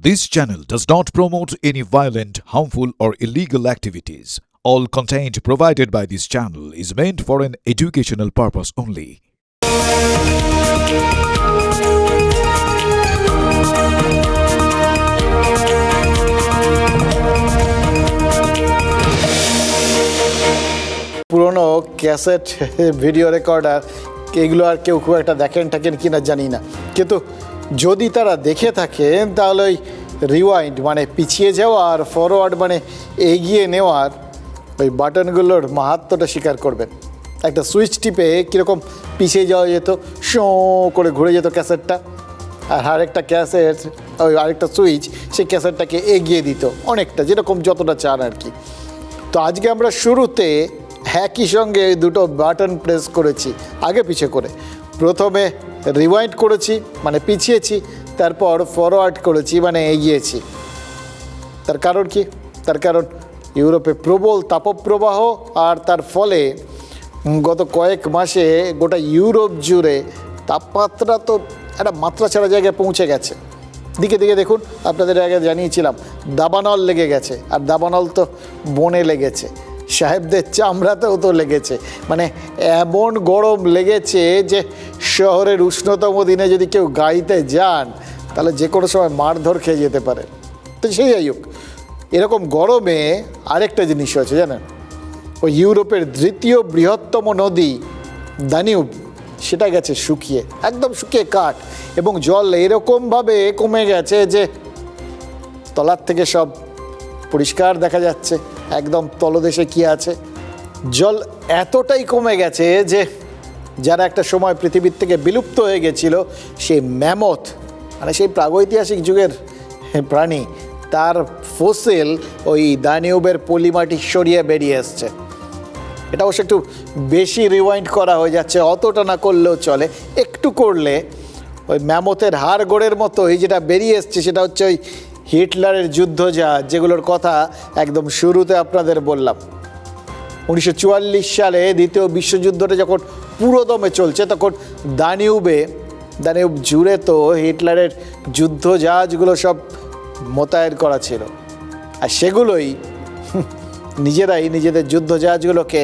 This channel does not promote any violent, harmful, or illegal activities. All content provided by this channel is meant for an educational purpose only. পুরনো cassette video recorder এগুলো আর কেউ খুব একটা দেখেন কিনা জানি না, কিন্তু যদি তারা দেখে থাকেন তাহলে ওই রিওয়াইন্ড মানে পিছিয়ে যাওয়া আর ফরওয়ার্ড মানে এগিয়ে নেওয়ার ওই বাটনগুলোর মাহাত্ম্যটা স্বীকার করবেন। একটা সুইচ টিপে কীরকম পিছিয়ে যাওয়া যেত, শো করে ঘুরে যেত ক্যাসেটটা, আর আরেকটা ক্যাসেট ওই আরেকটা সুইচ সেই ক্যাসেটটাকে এগিয়ে দিত অনেকটা, যেরকম যতটা চান আর কি। তো আজকে আমরা শুরুতে একই সঙ্গে দুটো বাটন প্রেস করেছি আগে পিছে করে। প্রথমে রিওয়াইন্ড করেছি মানে পিছিয়েছি, তারপর ফরওয়ার্ড করেছি মানে এগিয়েছি। তার কারণ কি? তার কারণ ইউরোপে প্রবল তাপপ্রবাহ, আর তার ফলে গত কয়েক মাসে গোটা ইউরোপ জুড়ে তাপমাত্রা তো একটা মাত্রা ছাড়া জায়গায় পৌঁছে গেছে। দিকে দিকে দেখুন, আপনাদের আগে জানিয়েছিলাম দাবানল লেগে গেছে, আর দাবানল তো বনে লেগেছে, সাহেবদের চামড়াতেও তো লেগেছে। মানে এমন গরম লেগেছে যে শহরের উষ্ণতম দিনে যদি কেউ গাড়িতে যান তাহলে যে কোনো সময় মারধর খেয়ে যেতে পারে। তো সেই যাই হোক, এরকম গরমে আরেকটা জিনিস হয়েছে জানেন, ওই ইউরোপের দ্বিতীয় বৃহত্তম নদী দানিউব সেটা গেছে শুকিয়ে, একদম শুকিয়ে কাঠ, এবং জল এরকমভাবে কমে গেছে যে তলার থেকে সব পরিষ্কার দেখা যাচ্ছে, একদম তলদেশে কি আছে। জল এতটাই কমে গেছে যে যারা একটা সময় পৃথিবীর থেকে বিলুপ্ত হয়ে গেছিল, সেই ম্যামথ মানে সেই প্রাগৈতিহাসিক যুগের প্রাণী, তার ফসিল ওই দানিউবের পলিমাটি সরিয়ে বেরিয়ে এসছে। এটা অবশ্য একটু বেশি রিওয়াইন্ড করা হয়ে যাচ্ছে, অতটা না করলেও চলে, একটু করলে ওই ম্যামথের হাড়গোড়ের মতো এই যেটা বেরিয়ে এসছে সেটা হচ্ছে ওই হিটলারের যুদ্ধজাহাজ, যেগুলোর কথা একদম শুরুতে আপনাদের বললাম। 1944 সালে দ্বিতীয় বিশ্বযুদ্ধটা যখন পুরোদমে চলছে, তখন দানিউব জুড়ে তো হিটলারের যুদ্ধজাহাজগুলো সব মোতায়েন করা ছিল, আর সেগুলোই নিজেরাই নিজেদের যুদ্ধজাহাজগুলোকে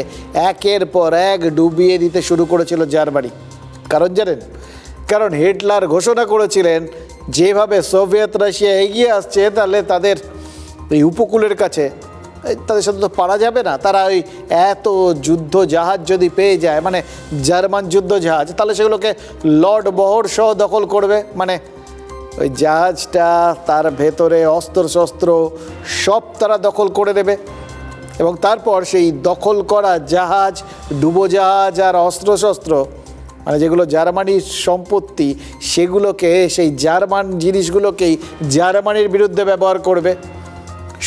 একের পর এক ডুবিয়ে দিতে শুরু করেছিল জার্মানি। কারণ জানেন, কারণ হিটলার ঘোষণা করেছিলেন যেভাবে সোভিয়েত রাশিয়া এগিয়ে আসছে তাহলে তাদের এই উপকূলের কাছে তাদের সাথে তো পারা যাবে না। তারা ওই এত যুদ্ধ জাহাজ যদি পেয়ে যায়, মানে জার্মান যুদ্ধ জাহাজ, তাহলে সেগুলোকে লর্ড বহর সহ দখল করবে। মানে ওই জাহাজটা, তার ভেতরে অস্ত্রশস্ত্র সব তারা দখল করে দেবে, এবং তারপর সেই দখল করা জাহাজ, ডুবোজাহাজ আর অস্ত্রশস্ত্র মানে যেগুলো জার্মানির সম্পত্তি, সেগুলোকে, সেই জার্মান জিনিসগুলোকেই জার্মানির বিরুদ্ধে ব্যবহার করবে।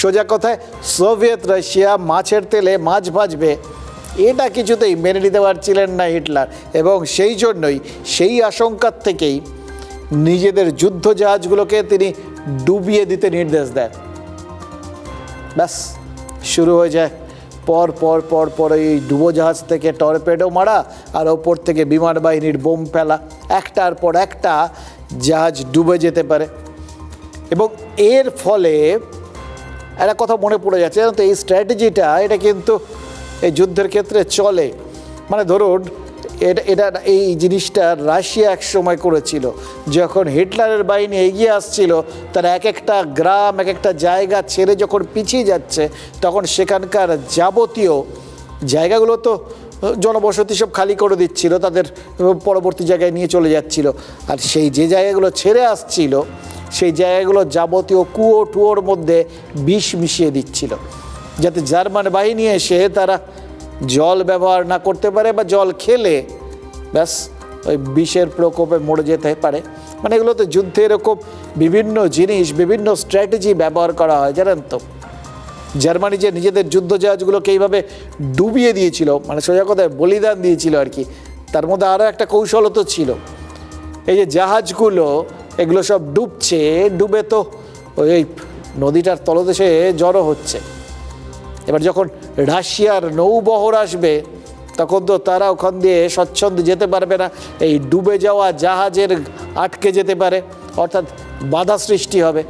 সোজা কথায় সোভিয়েত রাশিয়া মাছের তেলে মাছ ভাজবে, এটা কিছুতেই মেনে নিতে পারছিলেন না হিটলার, এবং সেই জন্যই সেই আশঙ্কার থেকেই নিজেদের যুদ্ধজাহাজগুলোকে তিনি ডুবিয়ে দিতে নির্দেশ দেন। ব্যাস শুরু হয়ে যায় পর পর পর পর এই ডুবোজাহাজ থেকে টর্পেডো মারা, আর ওপর থেকে বিমান বাহিনীর বোম ফেলা, একটার পর একটা জাহাজ ডুবে যেতে পারে। এবং এর ফলে একটা কথা মনে পড়ে যাচ্ছে, জানো তো, এই স্ট্র্যাটেজিটা এটা কিন্তু এই যুদ্ধের ক্ষেত্রে চলে। মানে ধরুন এটা এই জিনিসটা রাশিয়া এক সময় করেছিল, যখন হিটলারের বাহিনী এগিয়ে আসছিল, তারা এক একটা গ্রাম, এক একটা জায়গা ছেড়ে যখন পিছিয়ে যাচ্ছে, তখন সেখানকার যাবতীয় জায়গাগুলো তো জনবসতি সব খালি করে দিচ্ছিল, তাদের পরবর্তী জায়গায় নিয়ে চলে যাচ্ছিল, আর সেই যে জায়গাগুলো ছেড়ে আসছিল সেই জায়গাগুলো যাবতীয় কুয়ো টুয়োর মধ্যে বিষ মিশিয়ে দিচ্ছিল, যাতে জার্মান বাহিনী এসে তারা জল ব্যবহার না করতে পারে, বা জল খেলে ব্যাস ওই বিষের প্রকোপে মরে যেতে পারে। মানে এগুলো তো যুদ্ধে এরকম বিভিন্ন জিনিস, বিভিন্ন স্ট্র্যাটেজি ব্যবহার করা হয় জানেন তো। জার্মানি যে নিজেদের যুদ্ধজাহাজগুলোকে এইভাবে ডুবিয়ে দিয়েছিল, মানে সোজা কথায় বলিদান দিয়েছিল আর কি, তার মধ্যে আরও একটা কৌশলও তো ছিল। এই যে জাহাজগুলো এগুলো সব ডুবছে, ডুবে তো ওই নদীটার তলদেশে জড়ো হচ্ছে। এবার যখন রাশিয়ার নৌবহর আসবে, তখন তো তারা ওখান দিয়ে স্বচ্ছন্দে যেতে পারবে না, এই ডুবে যাওয়া জাহাজের আটকে যেতে পারে, অর্থাৎ বাধা সৃষ্টি হবে।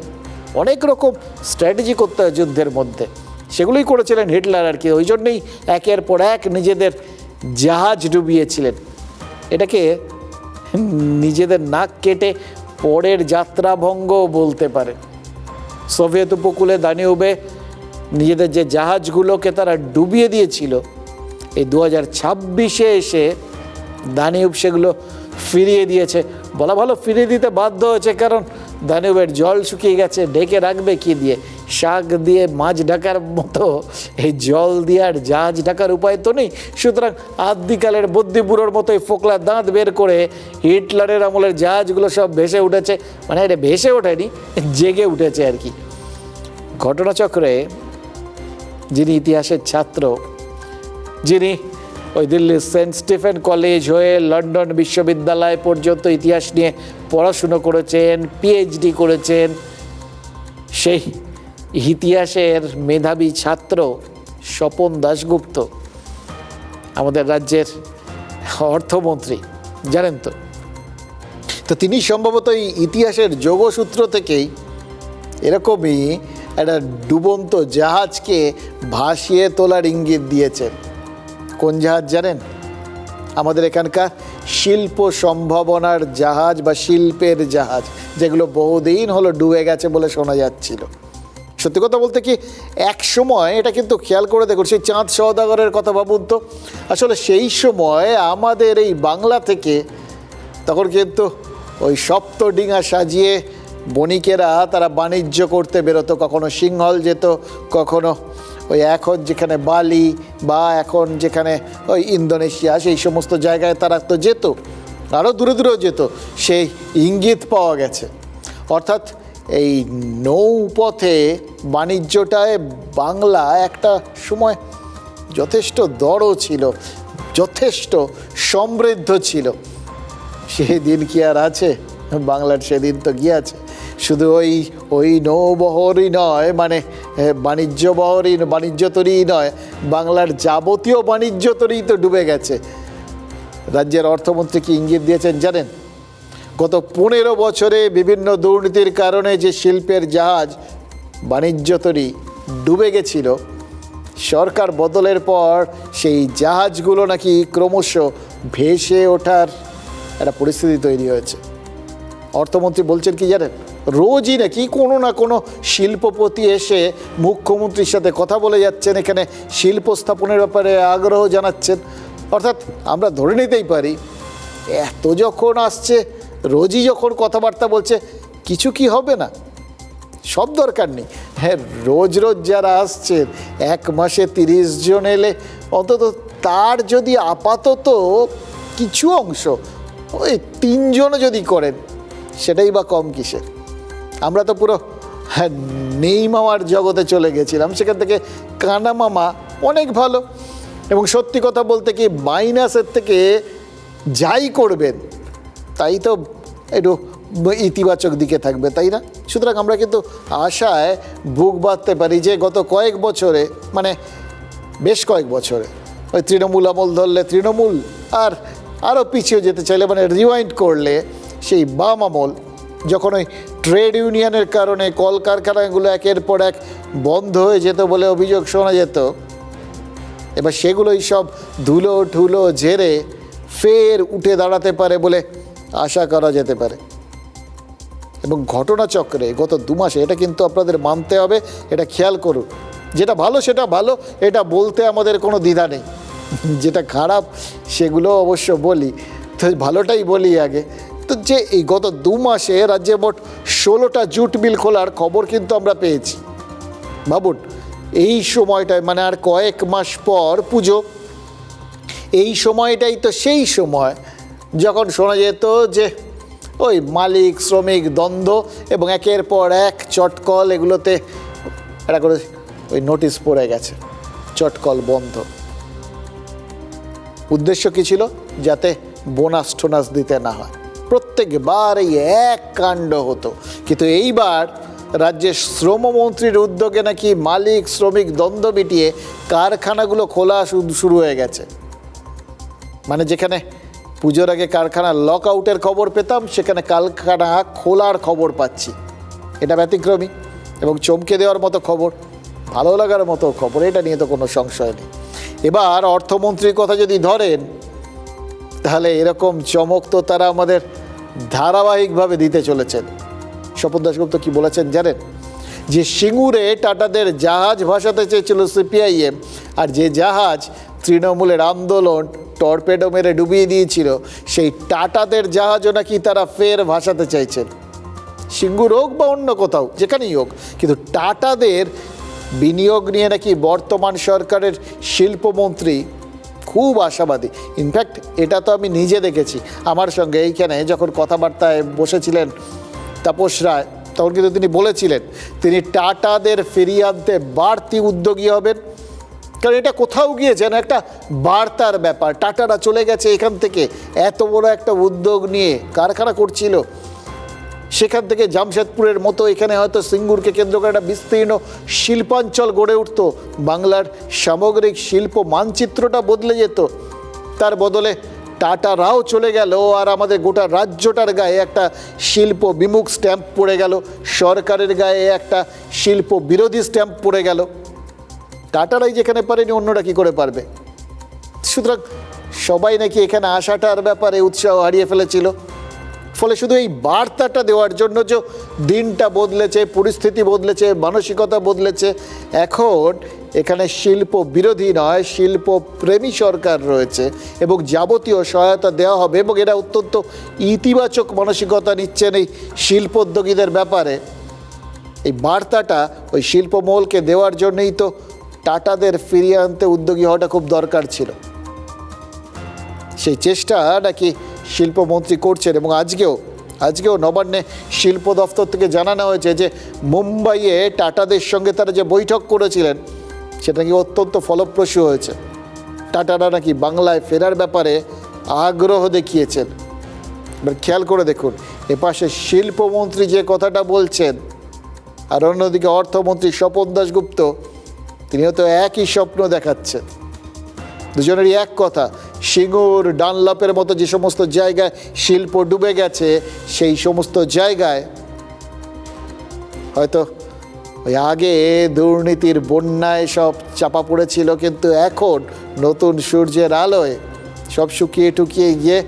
অনেক রকম স্ট্র্যাটেজি করতে হয় যুদ্ধের মধ্যে, সেগুলোই করেছিলেন হিটলার আর কি। ওই জন্যই একের পর এক নিজেদের জাহাজ ডুবিয়েছিলেন। এটাকে নিজেদের নাক কেটে পরের যাত্রাভঙ্গ বলতে পারে। সোভিয়েত উপকূলে দানিউবে নিজেদের যে জাহাজগুলোকে তারা ডুবিয়ে দিয়েছিল, এই 2026-এ এসে দানিউব সেগুলো ফিরিয়ে দিয়েছে। বলা ভালো ফিরিয়ে দিতে বাধ্য হয়েছে, কারণ দানিউবের জল শুকিয়ে গেছে। ঢেকে রাখবে কি দিয়ে? শাক দিয়ে মাছ ঢাকার মতো এই জল দিয়ে আর জাহাজ ঢাকার উপায় তো নেই। সুতরাং আদিকালের বুদ্ধিপুরোর মতো এই ফোকলা দাঁত বের করে হিটলারের আমলের জাহাজগুলো সব ভেসে উঠেছে। মানে এটা ভেসে ওঠেনি, জেগে উঠেছে আর কি। ঘটনাচক্রে যিনি ইতিহাসের ছাত্র, যিনি ওই দিল্লির সেন্ট স্টিফেন কলেজ হয়ে লন্ডন বিশ্ববিদ্যালয় পর্যন্ত ইতিহাস নিয়ে পড়াশুনো করেছেন, পিএইচডি করেছেন, সেই ইতিহাসের মেধাবী ছাত্র স্বপন দাশগুপ্ত আমাদের রাজ্যের অর্থমন্ত্রী, জানেন তো। তো তিনি সম্ভবত এই ইতিহাসের যোগসূত্র থেকেই এরকমই একটা ডুবন্ত জাহাজকে ভাসিয়ে তোলার ইঙ্গিত দিয়েছেন। কোন জাহাজ জানেন? আমাদের এখানকার শিল্প সম্ভাবনার জাহাজ বা শিল্পের জাহাজ, যেগুলো বহুদিন হলো ডুবে গেছে বলে শোনা যাচ্ছিল। সত্যি কথা বলতে কি, এক সময় এটা কিন্তু খেয়াল করে দেখুন, সেই চাঁদ সওদাগরের কথা ভাবুন তো। আসলে সেই সময় আমাদের এই বাংলা থেকে তখন কিন্তু ওই সপ্তডিঙা সাজিয়ে বণিকেরা তারা বাণিজ্য করতে বেরোতো। কখনো সিংহল যেত, কখনো ওই এখন যেখানে বালি বা এখন যেখানে ওই ইন্দোনেশিয়া, সেই সমস্ত জায়গায় তারা তো যেত, আরও দূরে দূরেও যেত। সেই ইঙ্গিত পাওয়া গেছে। অর্থাৎ এই নৌপথে বাণিজ্যটায় বাংলা একটা সময় যথেষ্ট দড় ছিল, যথেষ্ট সমৃদ্ধ ছিল। সেদিন কি আর আছে? বাংলার সেদিন তো গিয়েছে। শুধু ওই নৌবহরই নয়, মানে বাণিজ্য তরী নয়, বাংলার যাবতীয় বাণিজ্য তরী তো ডুবে গেছে। রাজ্যের অর্থমন্ত্রী কি ইঙ্গিত দিয়েছেন জানেন? গত 15 বছরে বিভিন্ন দুর্নীতির কারণে যে শিল্পের জাহাজ বাণিজ্য তরী ডুবে গেছিল, সরকার বদলের পর সেই জাহাজগুলো নাকি ক্রমশ ভেসে ওঠার একটা পরিস্থিতি তৈরি হয়েছে। অর্থমন্ত্রী বলছেন কি জানেন? রোজই নাকি কোনো না কোনো শিল্পপতি এসে মুখ্যমন্ত্রীর সাথে কথা বলে যাচ্ছেন, এখানে শিল্প স্থাপনের ব্যাপারে আগ্রহ জানাচ্ছেন। অর্থাৎ আমরা ধরে নিতেই পারি, এত যখন আসছে, রোজই যখন কথাবার্তা বলছে, কিছু কি হবে না? সব দরকার নেই। হ্যাঁ, রোজ রোজ যারা আসছেন, এক মাসে 30 জন এলে অন্তত তার যদি আপাতত কিছু অংশ ওই 3 জনও যদি করেন, সেটাই বা কম কিসের? আমরা তো পুরো নেই মামার জগতে চলে গেছিলাম, সেখান থেকে কানা মামা অনেক ভালো। এবং সত্যি কথা বলতে কি, মাইনাসের থেকে যাই করবেন তাই তো একটু ইতিবাচক দিকে থাকবে, তাই না? সুতরাং আমরা কিন্তু আশায় বুক বাঁধতে পারি যে গত কয়েক বছরে, মানে বেশ কয়েক বছরে, ওই তৃণমূল আমল ধরলে তৃণমূল, আর আরও পিছিয়ে যেতে চাইলে, মানে রিওয়াইন্ড করলে সেই বাম আমল, যখন ওই ট্রেড ইউনিয়নের কারণে কলকারখানাগুলো একের পর এক বন্ধ হয়ে যেত বলে অভিযোগ শোনা যেত, এবার সেগুলোই সব ধুলো ঠুলো ঝেড়ে ফের উঠে দাঁড়াতে পারে বলে আশা করা যেতে পারে। এবং ঘটনাচক্রে গত 2 মাসে, এটা কিন্তু আপনাদের মানতে হবে, এটা খেয়াল করুন, যেটা ভালো সেটা ভালো, এটা বলতে আমাদের কোনো দ্বিধা নেই। যেটা খারাপ সেগুলো অবশ্য বলি, তো ভালোটাই বলি আগে। তো যে এই গত 2 মাসে রাজ্যে মোট 16টা জুট মিল খোলার খবর কিন্তু আমরা পেয়েছি। ভাবুন, এই সময়টায়, মানে আর কয়েক মাস পর পুজো, এই সময়টাই তো সেই সময় যখন শোনা যেত যে ওই মালিক শ্রমিক দ্বন্দ্ব এবং একের পর এক চটকল, এগুলোতে একটা করে ওই নোটিশ পড়ে গেছে, চটকল বন্ধ। উদ্দেশ্য কী ছিল? যাতে বোনাস টোনাস দিতে না হয়। প্রত্যেকবার এই এক কাণ্ড হতো। কিন্তু এইবার রাজ্যের শ্রমমন্ত্রীর উদ্যোগে নাকি মালিক শ্রমিক দ্বন্দ্ব মিটিয়ে কারখানাগুলো খোলা শুরু হয়ে গেছে। মানে যেখানে পুজোর আগে কারখানা লক আউটের খবর পেতাম, সেখানে কারখানা খোলার খবর পাচ্ছি। এটা ব্যতিক্রমী। এবং চমকে দেওয়ার মতো খবর, ভালো লাগার মতো খবর, এটা নিয়ে তো কোনো সংশয় নেই। এবার অর্থমন্ত্রীর কথা যদি ধরেন, তাহলে এরকম চমক তো তারা আমাদের ধারাবাহিকভাবে দিতে চলেছেন। স্বপন দাশগুপ্ত কি বলেছেন জানেন? যে সিঙ্গুরে টাটাদের জাহাজ ভাসাতে চেয়েছিল সিপিআইএম, আর যে জাহাজ তৃণমূলের আন্দোলন টর্পেডো মেরে ডুবিয়ে দিয়েছিল, সেই টাটাদের জাহাজও নাকি তারা ফের ভাসাতে চাইছেন। সিঙ্গুর হোক বা অন্য কোথাও, যেখানেই হোক, কিন্তু টাটাদের বিনিয়োগ নিয়ে নাকি বর্তমান সরকারের শিল্পমন্ত্রী খুব আশাবাদী। ইনফ্যাক্ট এটা তো আমি নিজে দেখেছি, আমার সঙ্গে এইখানে যখন কথাবার্তায় বসেছিলেন তাপস রায়, তখন কিন্তু তিনি বলেছিলেন তিনি টাটাদের ফিরিয়ে আনতে বাড়তি উদ্যোগী হবেন। কারণ এটা কোথাও গিয়ে যেন একটা বার্তার ব্যাপার, টাটারা চলে গেছে এখান থেকে, এত বড় একটা উদ্যোগ নিয়ে কারখানা করছিল, সেখান থেকে জামশেদপুরের মতো এখানে হয়তো সিঙ্গুরকে কেন্দ্র করে একটা বিস্তীর্ণ শিল্পাঞ্চল গড়ে উঠত, বাংলার সামগ্রিক শিল্প মানচিত্রটা বদলে যেত। তার বদলে টাটারাও চলে গেল, আর আমাদের গোটা রাজ্যটার গায়ে একটা শিল্প বিমুখ স্ট্যাম্প পড়ে গেল, সরকারের গায়ে একটা শিল্প বিরোধী স্ট্যাম্প পড়ে গেল। টাটারাই যেখানে পারেনি, অন্যরা কী করে পারবে? সুতরাং সবাই নাকি এখানে আসাটার ব্যাপারে উৎসাহ হারিয়ে ফেলেছিল। ফলে শুধু এই বার্তাটা দেওয়ার জন্য যে দিনটা বদলেছে, পরিস্থিতি বদলেছে, মানসিকতা বদলেছে, এখন এখানে শিল্প বিরোধী নয়, শিল্প প্রেমী সরকার রয়েছে এবং যাবতীয় সহায়তা দেওয়া হবে, এবং এরা অত্যন্ত ইতিবাচক মানসিকতা নিচ্ছেন এই শিল্পোদ্যোগীদের ব্যাপারে। এই বার্তাটা ওই শিল্পমহলকে দেওয়ার জন্যই তো টাটাদের ফিরিয়ে আনতে উদ্যোগী হওয়াটা খুব দরকার ছিল। সেই চেষ্টা নাকি শিল্পমন্ত্রী করছেন, এবং আজকেও নবান্নে শিল্প দফতর থেকে জানানো হয়েছে যে মুম্বাইয়ে টাটাদের সঙ্গে তারা যে বৈঠক করেছিলেন সেটা নাকি অত্যন্ত ফলপ্রসূ হয়েছে। টাটারা নাকি বাংলায় ফেরার ব্যাপারে আগ্রহ দেখিয়েছেন। এবার খেয়াল করে দেখুন, এপাশে শিল্পমন্ত্রী যে কথাটা বলছেন, আর অন্যদিকে অর্থমন্ত্রী স্বপন দাশগুপ্ত তিনিও তো একই স্বপ্ন দেখাচ্ছেন। দুজনেরই এক কথা, সিঙ্গুর ডানলপের মতো যে সমস্ত জায়গায় শিল্প ডুবে গেছে, সেই সমস্ত জায়গায় হয়তো ওই আগে দুর্নীতির বন্যায় সব চাপা পড়েছিল, কিন্তু এখন নতুন সূর্যের আলোয় সব শুকিয়ে টুকিয়ে গিয়ে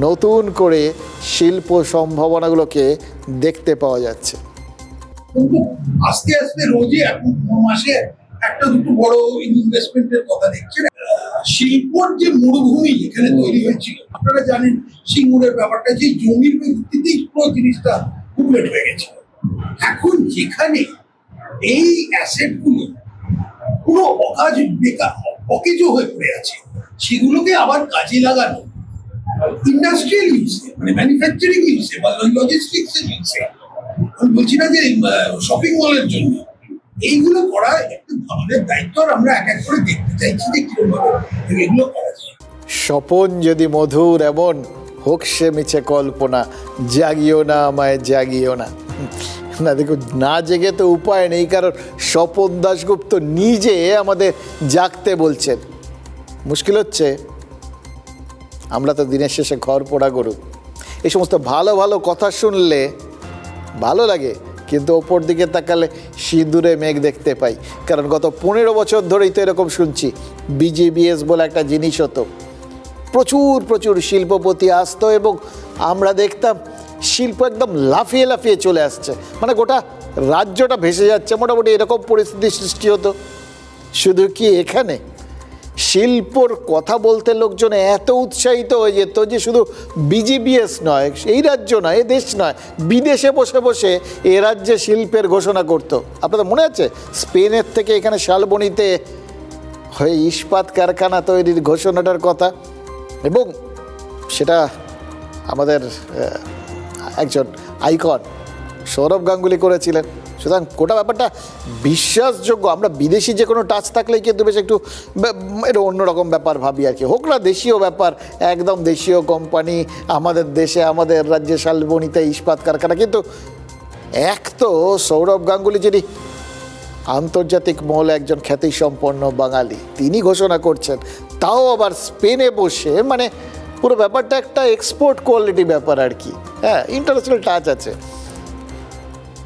নতুন করে শিল্প সম্ভাবনাগুলোকে দেখতে পাওয়া যাচ্ছে। আস্তে আস্তে রোজই এখন মাসে একটা দুটো বড় ইনভেস্টমেন্টের কথা দেখছেন। শিল্পর যে মরুভূমি এখানে তৈরি হয়েছিল, আপনারা জানেন সিঙ্গুরের ব্যাপারটা, যে জমির ভিত্তিতেই পুরো জিনিসটা কুপলেট হয়ে গেছিল। এখন যেখানে এই অ্যাসেটগুলো পুরো অকাজ বেকার অকেজো হয়ে পড়ে আছে, সেগুলোকে আবার কাজে লাগানো ইন্ডাস্ট্রিয়াল ইউজে, মানে ম্যানুফ্যাকচারিং ইউজে বা লজিস্টিক্স এর ইউজে, আমি বলছি না যে শপিং মলের জন্য, এইগুলো করা একটু আমাদের দায়িত্ব। আর আমরা এক এক করে দেখতে চাইছি যে কিরকম এগুলো করা যায়। স্বপন যদি মধুর এমন হোক সে মিছে কল্পনা, জাগিও না আমায় জাগিও না। না দেখুন, না জেগে তো উপায় নেই, কারণ স্বপন দাশগুপ্ত নিজে আমাদের জাগতে বলছেন। মুশকিল হচ্ছে, আমরা তো দিনের শেষে ঘর পোড়া গরু। এই সমস্ত ভালো ভালো কথা শুনলে ভালো লাগে, কিন্তু ওপর দিকে তাকালে সিঁদুরে মেঘ দেখতে পাই। কারণ গত 15 বছর ধরেই তো এরকম শুনছি, বিজিবিএস বলে একটা জিনিস হতো, প্রচুর শিল্পপতি আসতো এবং আমরা দেখতাম শিল্প একদম লাফিয়ে লাফিয়ে চলে আসছে, মানে গোটা রাজ্যটা ভেসে যাচ্ছে, মোটামুটি এরকম পরিস্থিতি সৃষ্টি হতো। শুধু কি এখানে শিল্পর কথা বলতে লোকজন এত উৎসাহিত হয়ে যেত যে শুধু বিজিবিএস নয়, এই রাজ্য নয়, এ দেশ নয়, বিদেশে বসে বসে এ রাজ্যে শিল্পের ঘোষণা করতো। আপনাদের মনে আছে স্পেনের থেকে এখানে শালবনিতে হয়ে ইস্পাত কারখানা তৈরির ঘোষণাটার কথা, এবং সেটা আমাদের একজন আইকন সৌরভ গাঙ্গুলি করেছিলেন। সুতরাং গোটা ব্যাপারটা বিশ্বাসযোগ্য। আমরা বিদেশি যে কোনো টাচ থাকলেই কিন্তু বেশ একটু এটা অন্যরকম ব্যাপার ভাবি আর কি, হোক না দেশীয় ব্যাপার, একদম দেশীয় কোম্পানি আমাদের দেশে, আমাদের রাজ্যে শালবনিতে ইস্পাত কারখানা। কিন্তু এক তো সৌরভ গাঙ্গুলি, যিনি আন্তর্জাতিক মহলে একজন খ্যাতিসম্পন্ন বাঙালি, তিনি ঘোষণা করছেন, তাও আবার স্পেনে বসে, মানে পুরো ব্যাপারটা একটা এক্সপোর্ট কোয়ালিটি ব্যাপার আর কি। হ্যাঁ, ইন্টারন্যাশনাল টাচ আছে।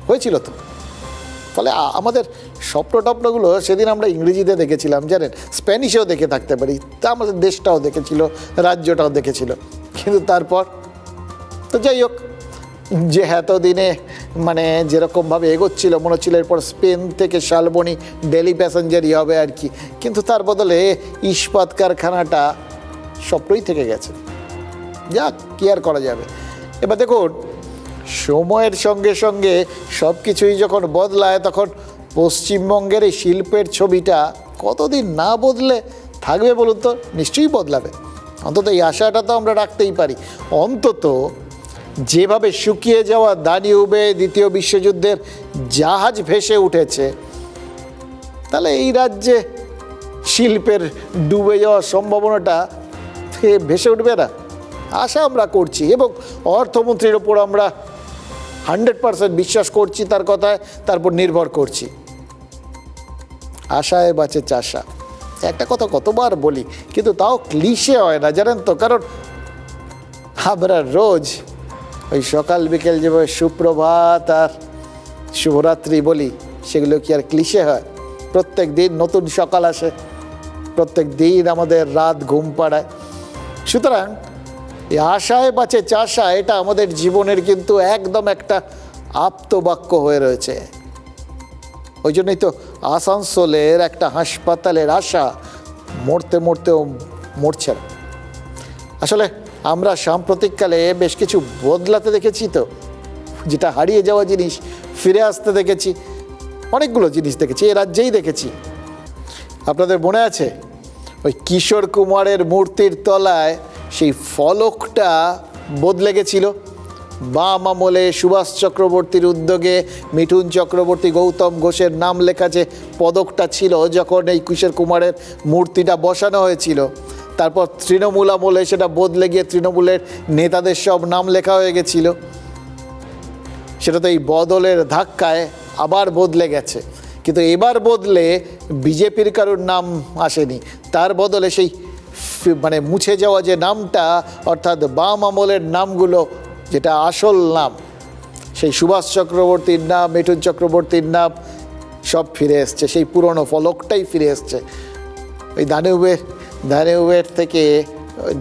হয়েছিল তো ফলে আমাদের স্বপ্নটপ্নগুলো সেদিন আমরা ইংরেজিতে দেখেছিলাম, জানেন, স্প্যানিশেও দেখে থাকতে পারি, তা আমাদের দেশটাও দেখেছিল, রাজ্যটাও দেখেছিল, কিন্তু তারপর তো যাই হোক, যে এতদিনে মানে যেরকমভাবে এগোচ্ছিল মনে হচ্ছিল এরপর স্পেন থেকে শালবনি ডেলি প্যাসেঞ্জারই হবে আর কি, কিন্তু তার বদলে ইস্পাত কারখানাটা স্বপ্নই থেকে গেছে। যাক, কি আর করা যাবে। এবার দেখুন, সময়ের সঙ্গে সঙ্গে সব কিছুই যখন বদলায় তখন পশ্চিমবঙ্গের এই শিল্পের ছবিটা কতদিন না বদলে থাকবে বলুন তো? নিশ্চয়ই বদলাবে, অন্তত এই আশাটা তো আমরা রাখতেই পারি। অন্তত যেভাবে শুকিয়ে যাওয়া দানিউবে দ্বিতীয় বিশ্বযুদ্ধের জাহাজ ভেসে উঠেছে, তাহলে এই রাজ্যে শিল্পের ডুবে যাওয়ার সম্ভাবনাটা ভেসে উঠবে না, আশা আমরা করছি। এবং অর্থমন্ত্রীর ওপর আমরা 100% বিশ্বাস করছি, তার কথায় তারপর নির্ভর করছি। আশায় বাঁচে চাষা, একটা কথা কতবার বলি, কিন্তু তাও ক্লিশে হয় না, জানেন তো। কারণ আমরা রোজ ওই সকাল বিকেল যেভাবে সুপ্রভাত আর শুভরাত্রি বলি, সেগুলো কি আর ক্লিশে হয়? প্রত্যেক দিন নতুন সকাল আসে, প্রত্যেক দিন আমাদের রাত ঘুম পাড়ায়। সুতরাং এই আশায় বাঁচে চাষা, এটা আমাদের জীবনের কিন্তু একদম একটা আপ্তবাক্য হয়ে রয়েছে। ওই জন্যই তো আসানসোলের একটা হাসপাতালের আশা মরতে মরতেও মরছে না। আসলে আমরা সাম্প্রতিককালে বেশ কিছু বদলাতে দেখেছি তো, যেটা হারিয়ে যাওয়া জিনিস ফিরে আসতে দেখেছি, অনেকগুলো জিনিস দেখেছি, এ রাজ্যেই দেখেছি। আপনাদের মনে আছে ওই কিশোর কুমারের মূর্তির তলায় সেই ফলকটা বদলে গেছিল? বাম আমলে সুভাষ চক্রবর্তীর উদ্যোগে মিঠুন চক্রবর্তী, গৌতম ঘোষের নাম লেখা যে পদকটা ছিল যখন এই কিশোর কুমারের মূর্তিটা বসানো হয়েছিল, তারপর তৃণমূল আমলে সেটা বদলে গিয়ে তৃণমূলের নেতাদের সব নাম লেখা হয়ে গেছিল। সেটা তো এই বদলের ধাক্কায় আবার বদলে গেছে, কিন্তু এবার বদলে বিজেপির কারোর নাম আসেনি, তার বদলে সেই মানে মুছে যাওয়া যে নামটা, অর্থাৎ বাম আমলের নামগুলো, যেটা আসল নাম, সেই সুভাষ চক্রবর্তীর নাম, মিঠুন চক্রবর্তীর নাম সব ফিরে এসছে, সেই পুরনো ফলকটাই ফিরে এসছে। ওই দানিউবের থেকে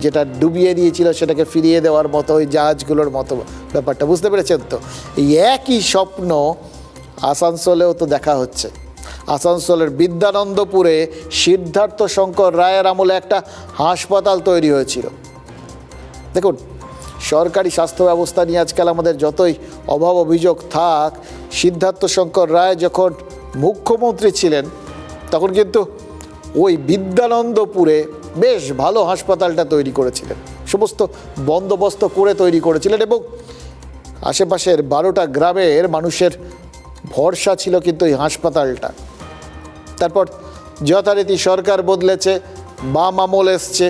যেটা ডুবিয়ে দিয়েছিল সেটাকে ফিরিয়ে দেওয়ার মতো, ওই জাহাজগুলোর মতো ব্যাপারটা, বুঝতে পেরেছেন তো? এই একই স্বপ্ন আসানসোলেও তো দেখা হচ্ছে। আসানসোলের বিদ্যানন্দপুরে সিদ্ধার্থ শঙ্কর রায়ের আমলে একটা হাসপাতাল তৈরি হয়েছিল। দেখুন, সরকারি স্বাস্থ্য ব্যবস্থা নিয়ে আজকাল আমাদের যতই অভাব অভিযোগ থাক, সিদ্ধার্থ শঙ্কর রায় যখন মুখ্যমন্ত্রী ছিলেন তখন কিন্তু ওই বিদ্যানন্দপুরে বেশ ভালো হাসপাতালটা তৈরি করেছিলেন, সমস্ত বন্দোবস্ত করে তৈরি করেছিলেন, এবং আশেপাশের 12টা গ্রামের মানুষের ভরসা ছিল কিন্তু এই হাসপাতালটা। তারপর যথারীতি সরকার বদলেছে, বাম আমল এসছে,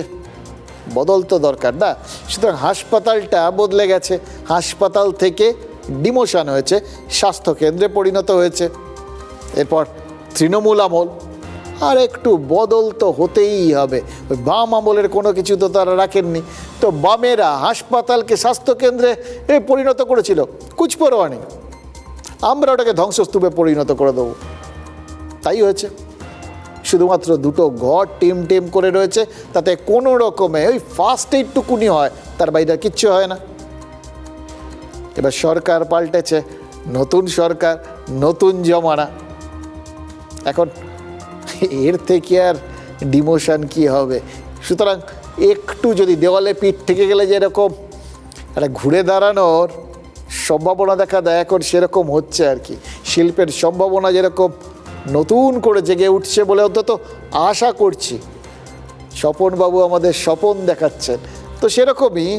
বদল তো দরকার না? সুতরাং হাসপাতালটা বদলে গেছে, হাসপাতাল থেকে ডিমোশন হয়েছে, স্বাস্থ্যকেন্দ্রে পরিণত হয়েছে। এরপর তৃণমূল আমল, আর একটু বদল তো হতেই হবে। ওই বাম আমলের কোনো কিছু তো তারা রাখেননি, তো বামেরা হাসপাতালকে স্বাস্থ্যকেন্দ্রে পরিণত করেছিল, কুচপরোয়া নেই, আমরা ওটাকে ধ্বংসস্তূপে পরিণত করে দেবো। তাই হয়েছে, শুধুমাত্র 2টো ঘর টিম করে রয়েছে, তাতে কোনো রকমে ওই ফার্স্ট এইডটুকুনি হয়, তার বাইরে কিচ্ছু হয় না। এবার সরকার পাল্টেছে, নতুন সরকার, নতুন জমানা। এখন এর থেকে আর ডিমোশন কি হবে? সুতরাং একটু যদি দেওয়ালে পিঠ থেকে গেলে যেরকম একটা ঘুরে দাঁড়ানোর সম্ভাবনা দেখা দেয়, এখন সেরকম হচ্ছে আর কি। শিল্পের সম্ভাবনা যেরকম নতুন করে জেগে উঠছে বলে অন্তত আশা করছি। স্বপনবাবু আমাদের স্বপন দেখাচ্ছেন, তো সেরকমই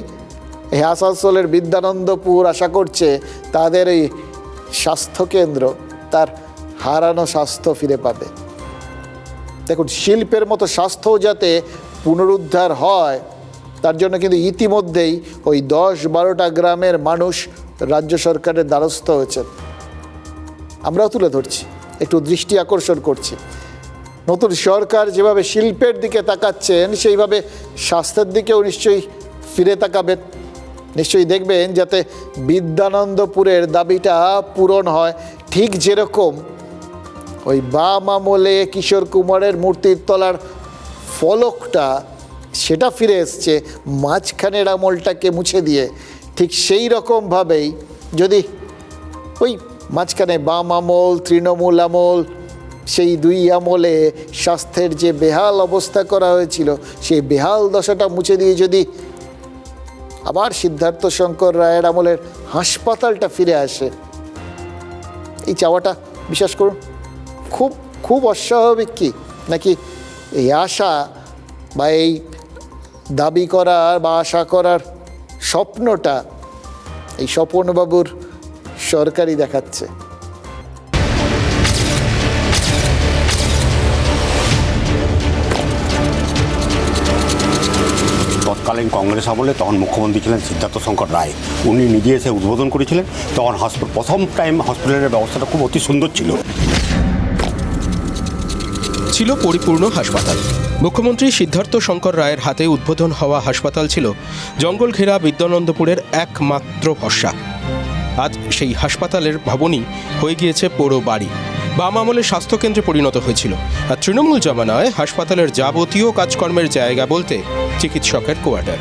এই আসানসোলের বিদ্যানন্দপুর আশা করছে তাদের এই স্বাস্থ্যকেন্দ্র তার হারানো স্বাস্থ্য ফিরে পাবে। দেখুন, শিল্পের মতো স্বাস্থ্যও যাতে পুনরুদ্ধার হয়, তার জন্য কিন্তু ইতিমধ্যেই ওই 10-12টা গ্রামের মানুষ রাজ্য সরকারের দ্বারস্থ হয়েছেন। আমরাও তুলে ধরছি, একটু দৃষ্টি আকর্ষণ করছি। নতুন সরকার যেভাবে শিল্পের দিকে তাকাচ্ছেন, সেইভাবে স্বাস্থ্যের দিকেও নিশ্চয়ই ফিরে তাকাবেন। নিশ্চয়ই দেখবেন যাতে বিদ্যানন্দপুরের দাবিটা পূরণ হয়, ঠিক যেরকম ওই বাম আমলে কিশোর কুমারের মূর্তির তলার ফলকটা সেটা ফিরে এসছে মাঝখানের আমলটাকে মুছে দিয়ে। ঠিক সেই রকমভাবেই যদি ওই মাঝখানে বাম আমল তৃণমূল আমল সেই দুই আমলে স্বাস্থ্যের যে বেহাল অবস্থা করা হয়েছিল সেই বেহাল দশাটা মুছে দিয়ে যদি আবার সিদ্ধার্থ শঙ্কর রায়ের আমলের হাসপাতালটা ফিরে আসে, এই চাওয়াটা বিশ্বাস করুন খুব খুব অস্বাভাবিক কি নাকি এই আশা বা এই দাবি করার বা আশা করার স্বপ্নটা এই স্বপনবাবুর সরকারই দেখাচ্ছে। তৎকালীন কংগ্রেস আমলে তখন মুখ্যমন্ত্রী ছিলেন সিদ্ধার্থ শঙ্কর রায়, উনি নিজে এসে উদ্বোধন করেছিলেন। তখন প্রথম টাইম হসপিটালের ব্যবস্থাটা খুব অতি সুন্দর ছিল পরিপূর্ণ হাসপাতাল। মুখ্যমন্ত্রী সিদ্ধার্থ শঙ্কর রায়ের হাতে উদ্বোধন হওয়া হাসপাতাল ছিল জঙ্গল ঘেরা বিদ্যানন্দপুরের একমাত্র ভরসা। আজ সেই হাসপাতালের ভবনই হয়ে গিয়েছে পোড়ো বাড়ি। বাম আমলে স্বাস্থ্যকেন্দ্রে পরিণত হয়েছিল। আর তৃণমূল জমানায় হাসপাতালের যাবতীয় কাজকর্মের জায়গা বলতে চিকিৎসকের কোয়ার্টার।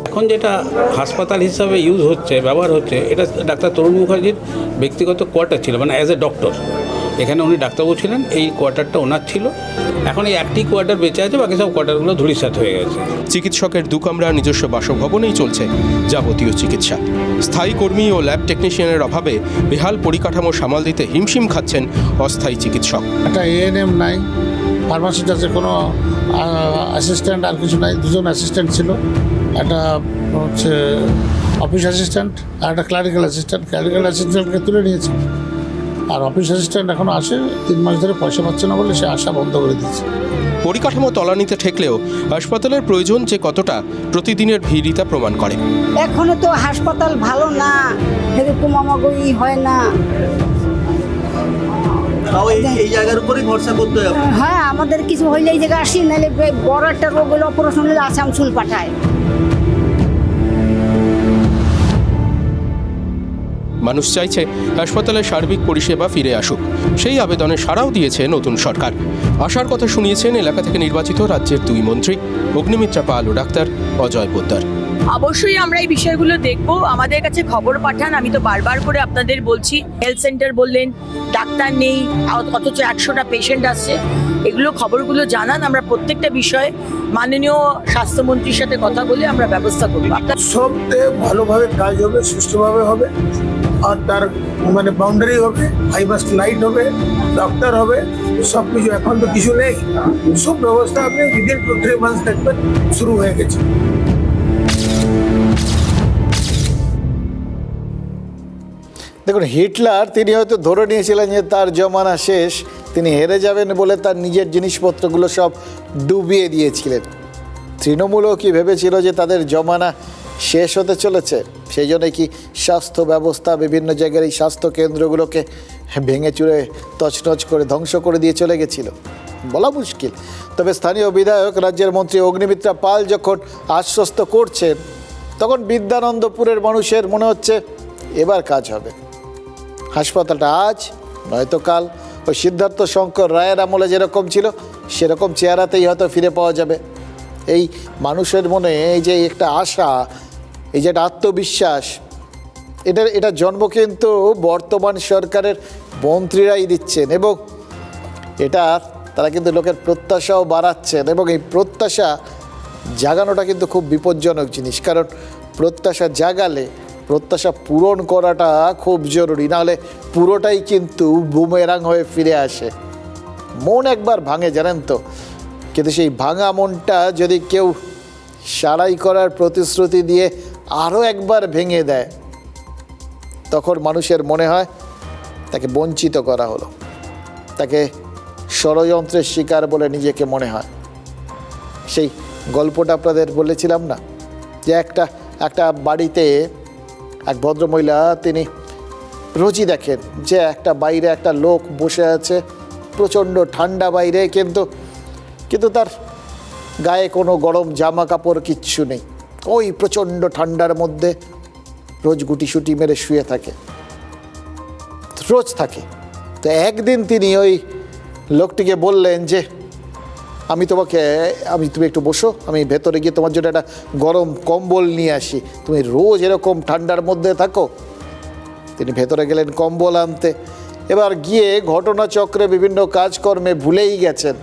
এখন যেটা হাসপাতাল হিসাবে ইউজ হচ্ছে, ব্যবহার হচ্ছে, এটা ডাক্তার তরুণ মুখার্জির ব্যক্তিগত কোয়ার্টার ছিল, মানে অ্যাজ এ ডক্টর। এখানে উনি ডাক্তারবাবু ছিলেন, এই কোয়ার্টারটা ওনার ছিল। এখন এই একটি কোয়ার্টার বেঁচে আছে, বাকি সব কোয়ার্টারগুলো ধূলিসাৎ হয়ে গেছে। চিকিৎসকের দু কামরা নিজস্ব বাসভবনেই চলছে যাবতীয় চিকিৎসা। স্থায়ী কর্মী ও ল্যাব টেকনিশিয়ানের অভাবে বেহাল পরিকাঠামো সামাল দিতে হিমশিম খাচ্ছেন অস্থায়ী চিকিৎসক। একটা এএনএম নাই, ফার্মাসিস্ট আছে, কোনো অ্যাসিস্ট্যান্ট আর কিছু নাই। দুজন অ্যাসিস্ট্যান্ট ছিল, একটা হচ্ছে অফিস অ্যাসিস্ট্যান্ট আর একটা ক্লারিক্যাল অ্যাসিস্ট্যান্ট। ক্লারিক্যাল অ্যাসিস্ট্যান্টকে তুলে নিয়েছে, আর অফিস অ্যাসিস্ট্যান্ট এখনও আসে, 3 মাস ধরে পয়সা পাচ্ছে না বলে সে আসা বন্ধ করে দিচ্ছে। পরিকাঠামো তলানিতে ঠেকলেও হাসপাতালের প্রয়োজন যে কতটা প্রতিদিনের ভিড়ই তা প্রমাণ করে। এখনো তো হাসপাতাল ভালো না, এরকম আমাগোই হয় না। এই জায়গার উপরেই ভরসা করতে হবে। হ্যাঁ, আমাদের কিছু হইলে এই জায়গায় আসি, নাহলে বড় একটা রোগ হলে অপারেশন হলে আসানসোল পাঠায়। মানুষ চাইছে হাসপাতালের সার্বিক পরিষেবা ফিরে আসুক। সেই আবেদনে সাড়াও দিয়েছে নতুন সরকার। আশার কথা শুনিয়েছেন এলাকা থেকে নির্বাচিত রাজ্যের 2 মন্ত্রী অগ্নিমিত্রা পাল ও ডাক্তার অজয় পোদ্দার। অবশ্যই আমরা এই বিষয়গুলো দেখব। আমাদের কাছে খবর পাঠান। আমি তো বারবার করে আপনাদের বলছি, হেলথ সেন্টার বললেন ডাক্তার নেই, অথচ 100টা পেশেন্ট আসছে। এগুলো খবরগুলো জানান। আমরা প্রত্যেকটা বিষয়ে মাননীয় স্বাস্থ্যমন্ত্রীর সাথে কথা বলে আমরা ব্যবস্থা করবো। সবচেয়ে ভালোভাবে কাজ হবে, সুষ্ঠুভাবে হবে, আর তার মানে বাউন্ডারি হবে, হাইমাস্ট লাইট হবে, ডক্টর হবে, সব কিছু। এখন তো কিছু নেই, সব ব্যবস্থা আপনি উইদিন 2-3 মান্থস দেখবেন শুরু হয়ে গেছে। দেখুন, হিটলার তিনি হয়তো ধরে নিয়েছিলেন যে তার জমানা শেষ, তিনি হেরে যাবেন বলে তার নিজের জিনিসপত্রগুলো সব ডুবিয়ে দিয়েছিলেন। তৃণমূলও কি ভেবেছিল যে তাদের জমানা শেষ হতে চলেছে? সেই জন্যই কি স্বাস্থ্য ব্যবস্থা বিভিন্ন জায়গার এই স্বাস্থ্য কেন্দ্রগুলোকে ভেঙে চুরে তছনছ করে ধ্বংস করে দিয়ে চলে গেছিল? বলা মুশকিল। তবে স্থানীয় বিধায়ক রাজ্যের মন্ত্রী অগ্নিমিত্রা পাল যখন আশ্বস্ত করছেন, তখন বিদ্যানন্দপুরের মানুষের মনে হচ্ছে এবার কাজ হবে। হাসপাতালটা আজ নয়তো কাল ওই সিদ্ধার্থ শঙ্কর রায়ের আমলে যেরকম ছিল সেরকম চেহারাতেই হয়তো ফিরে পাওয়া যাবে। এই মানুষের মনে এই যে একটা আশা, এই যে একটা আত্মবিশ্বাস, এটা জন্ম কিন্তু বর্তমান সরকারের মন্ত্রীরাই দিচ্ছেন, এবং এটা তারা কিন্তু লোকের প্রত্যাশাও বাড়াচ্ছেন। এবং এই প্রত্যাশা জাগানোটা কিন্তু খুব বিপজ্জনক জিনিস, কারণ প্রত্যাশা জাগালে প্রত্যাশা পূরণ করাটা খুব জরুরি, নাহলে পুরোটাই কিন্তু বুমেরাং হয়ে ফিরে আসে। মন একবার ভাঙে জানেন তো, কিন্তু সেই ভাঙা মনটা যদি কেউ সারাই করার প্রতিশ্রুতি দিয়ে আরও একবার ভেঙে দেয়, তখন মানুষের মনে হয় তাকে বঞ্চিত করা হলো, তাকে ষড়যন্ত্রের শিকার বলে নিজেকে মনে হয়। সেই গল্পটা আপনাদের বলেছিলাম না, যে একটা বাড়িতে এক ভদ্রমহিলা, তিনি রোজই দেখেন যে একটা বাইরে একটা লোক বসে আছে, প্রচণ্ড ঠান্ডা বাইরে, কিন্তু তার গায়ে কোনো গরম জামা কাপড় কিচ্ছু নেই। ওই প্রচণ্ড ঠান্ডার মধ্যে রোজ গুটিসুটি মেরে শুয়ে থাকে, রোজ থাকে। তো একদিন তিনি ওই লোকটিকে বললেন যে তুমি একটু বসো, আমি ভেতরে গিয়ে তোমার জন্য একটা গরম কম্বল নিয়ে আসি, তুমি রোজ এরকম ঠান্ডার মধ্যে থাকো। তিনি ভেতরে গেলেন কম্বল আনতে। এবার গিয়ে ঘটনাচক্রে বিভিন্ন কাজকর্মে ভুলেই গেছেন।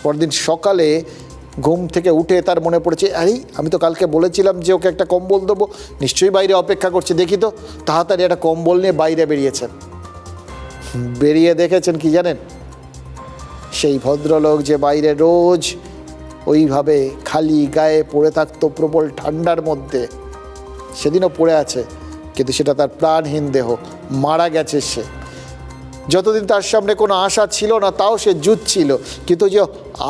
পরদিন সকালে ঘুম থেকে উঠে তার মনে পড়েছে, আরে আমি তো কালকে বলেছিলাম যে ওকে একটা কম্বল দেবো, নিশ্চয়ই বাইরে অপেক্ষা করছে, দেখি তো। তাড়াতাড়ি একটা কম্বল নিয়ে বাইরে বেরিয়েছেন। বেরিয়ে দেখেছেন কি জানেন? সেই ভদ্রলোক যে বাইরে রোজ ওইভাবে খালি গায়ে পড়ে থাকতো প্রবল ঠান্ডার মধ্যে, সেদিনও পড়ে আছে, কিন্তু সেটা তার প্রাণহীন দেহ, মারা গেছে সে। যতদিন তার সামনে কোনো আশা ছিল না তাও সে জুঝছিল, কিন্তু যে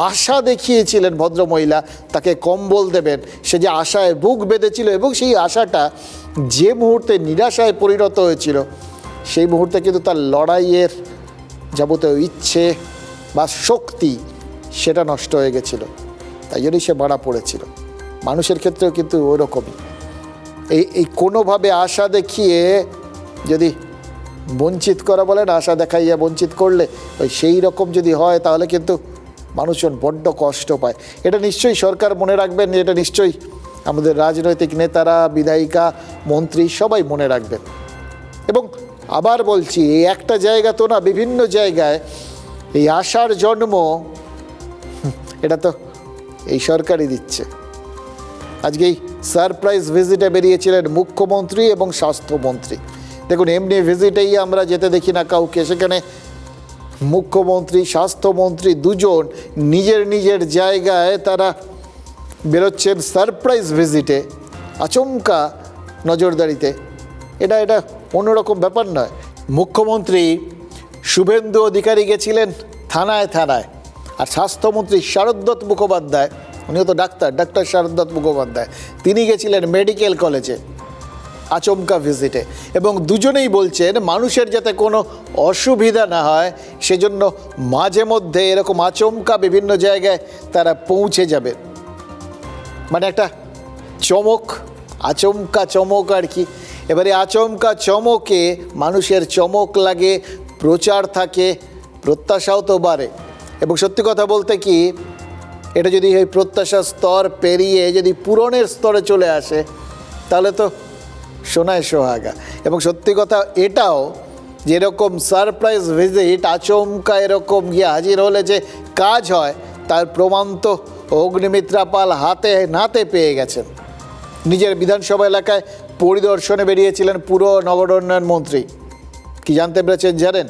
আশা দেখিয়েছিলেন ভদ্রমহিলা তাকে কম্বল দেবেন, সে যে আশায় বুক বেঁধেছিল এবং সেই আশাটা যে মুহূর্তে নিরাশায় পরিণত হয়েছিল, সেই মুহূর্তে কিন্তু তার লড়াইয়ের যাবতীয় ইচ্ছে বা শক্তি সেটা নষ্ট হয়ে গেছিল, তাই জন্যই সে মারা পড়েছিল। মানুষের ক্ষেত্রেও কিন্তু ওরকমই, এই কোনোভাবে আশা দেখিয়ে যদি বঞ্চিত করা বলেন, আশা দেখাইয়া বঞ্চিত করলে ওই সেই রকম যদি হয় তাহলে কিন্তু মানুষজন বড্ড কষ্ট পায়। এটা নিশ্চয়ই সরকার মনে রাখবেন, এটা নিশ্চয়ই আমাদের রাজনৈতিক নেতারা, বিধায়িকা, মন্ত্রী সবাই মনে রাখবেন। এবং আবার বলছি, এই একটা জায়গা তো না, বিভিন্ন জায়গায় এই আশার জন্ম এটা তো এই সরকারই দিচ্ছে। আজকে এই সারপ্রাইজ ভিজিটে বেরিয়েছিলেন মুখ্যমন্ত্রী এবং স্বাস্থ্যমন্ত্রী। দেখুন, এমনি ভিজিটেই আমরা যেতে দেখি না কাউকে, সেখানে মুখ্যমন্ত্রী, স্বাস্থ্যমন্ত্রী দুজন নিজের নিজের জায়গায় তারা বেরোচ্ছেন সারপ্রাইজ ভিজিটে, আচমকা নজরদারিতে। এটা অন্যরকম ব্যাপার নয়। মুখ্যমন্ত্রী শুভেন্দু অধিকারী গেছিলেন থানায়, আর স্বাস্থ্যমন্ত্রী শারদত্ত মুখোপাধ্যায়, উনিও তো ডাক্তার শারদত্ত মুখোপাধ্যায়, তিনি গেছিলেন মেডিকেল কলেজে আচমকা ভিজিটে। এবং দুজনেই বলছেন মানুষের যাতে কোনো অসুবিধা না হয় সেজন্য মাঝে মধ্যে এরকম আচমকা বিভিন্ন জায়গায় তারা পৌঁছে যাবে। মানে একটা চমক, আচমকা চমক আর কি। এবারে আচমকা চমকে মানুষের চমক লাগে, প্রচার থাকে, প্রত্যাশাও তো বাড়ে। এবং সত্যি কথা বলতে কি, এটা যদি এই প্রত্যাশার স্তর পেরিয়ে যদি পূরণের স্তরে চলে আসে তাহলে তো সোনায় সোহাগা। এবং সত্যি কথা এটাও, যেরকম সারপ্রাইজ ভিজিট আচমকা এরকম গিয়ে হাজির হলে যে কাজ হয় তার প্রমাণ তো অগ্নিমিত্রা পাল হাতে নাতে পেয়ে গেছেন। নিজের বিধানসভা এলাকায় পরিদর্শনে বেরিয়েছিলেন পুর নগর উন্নয়ন মন্ত্রী। কি জানতে পেরেছেন জানেন?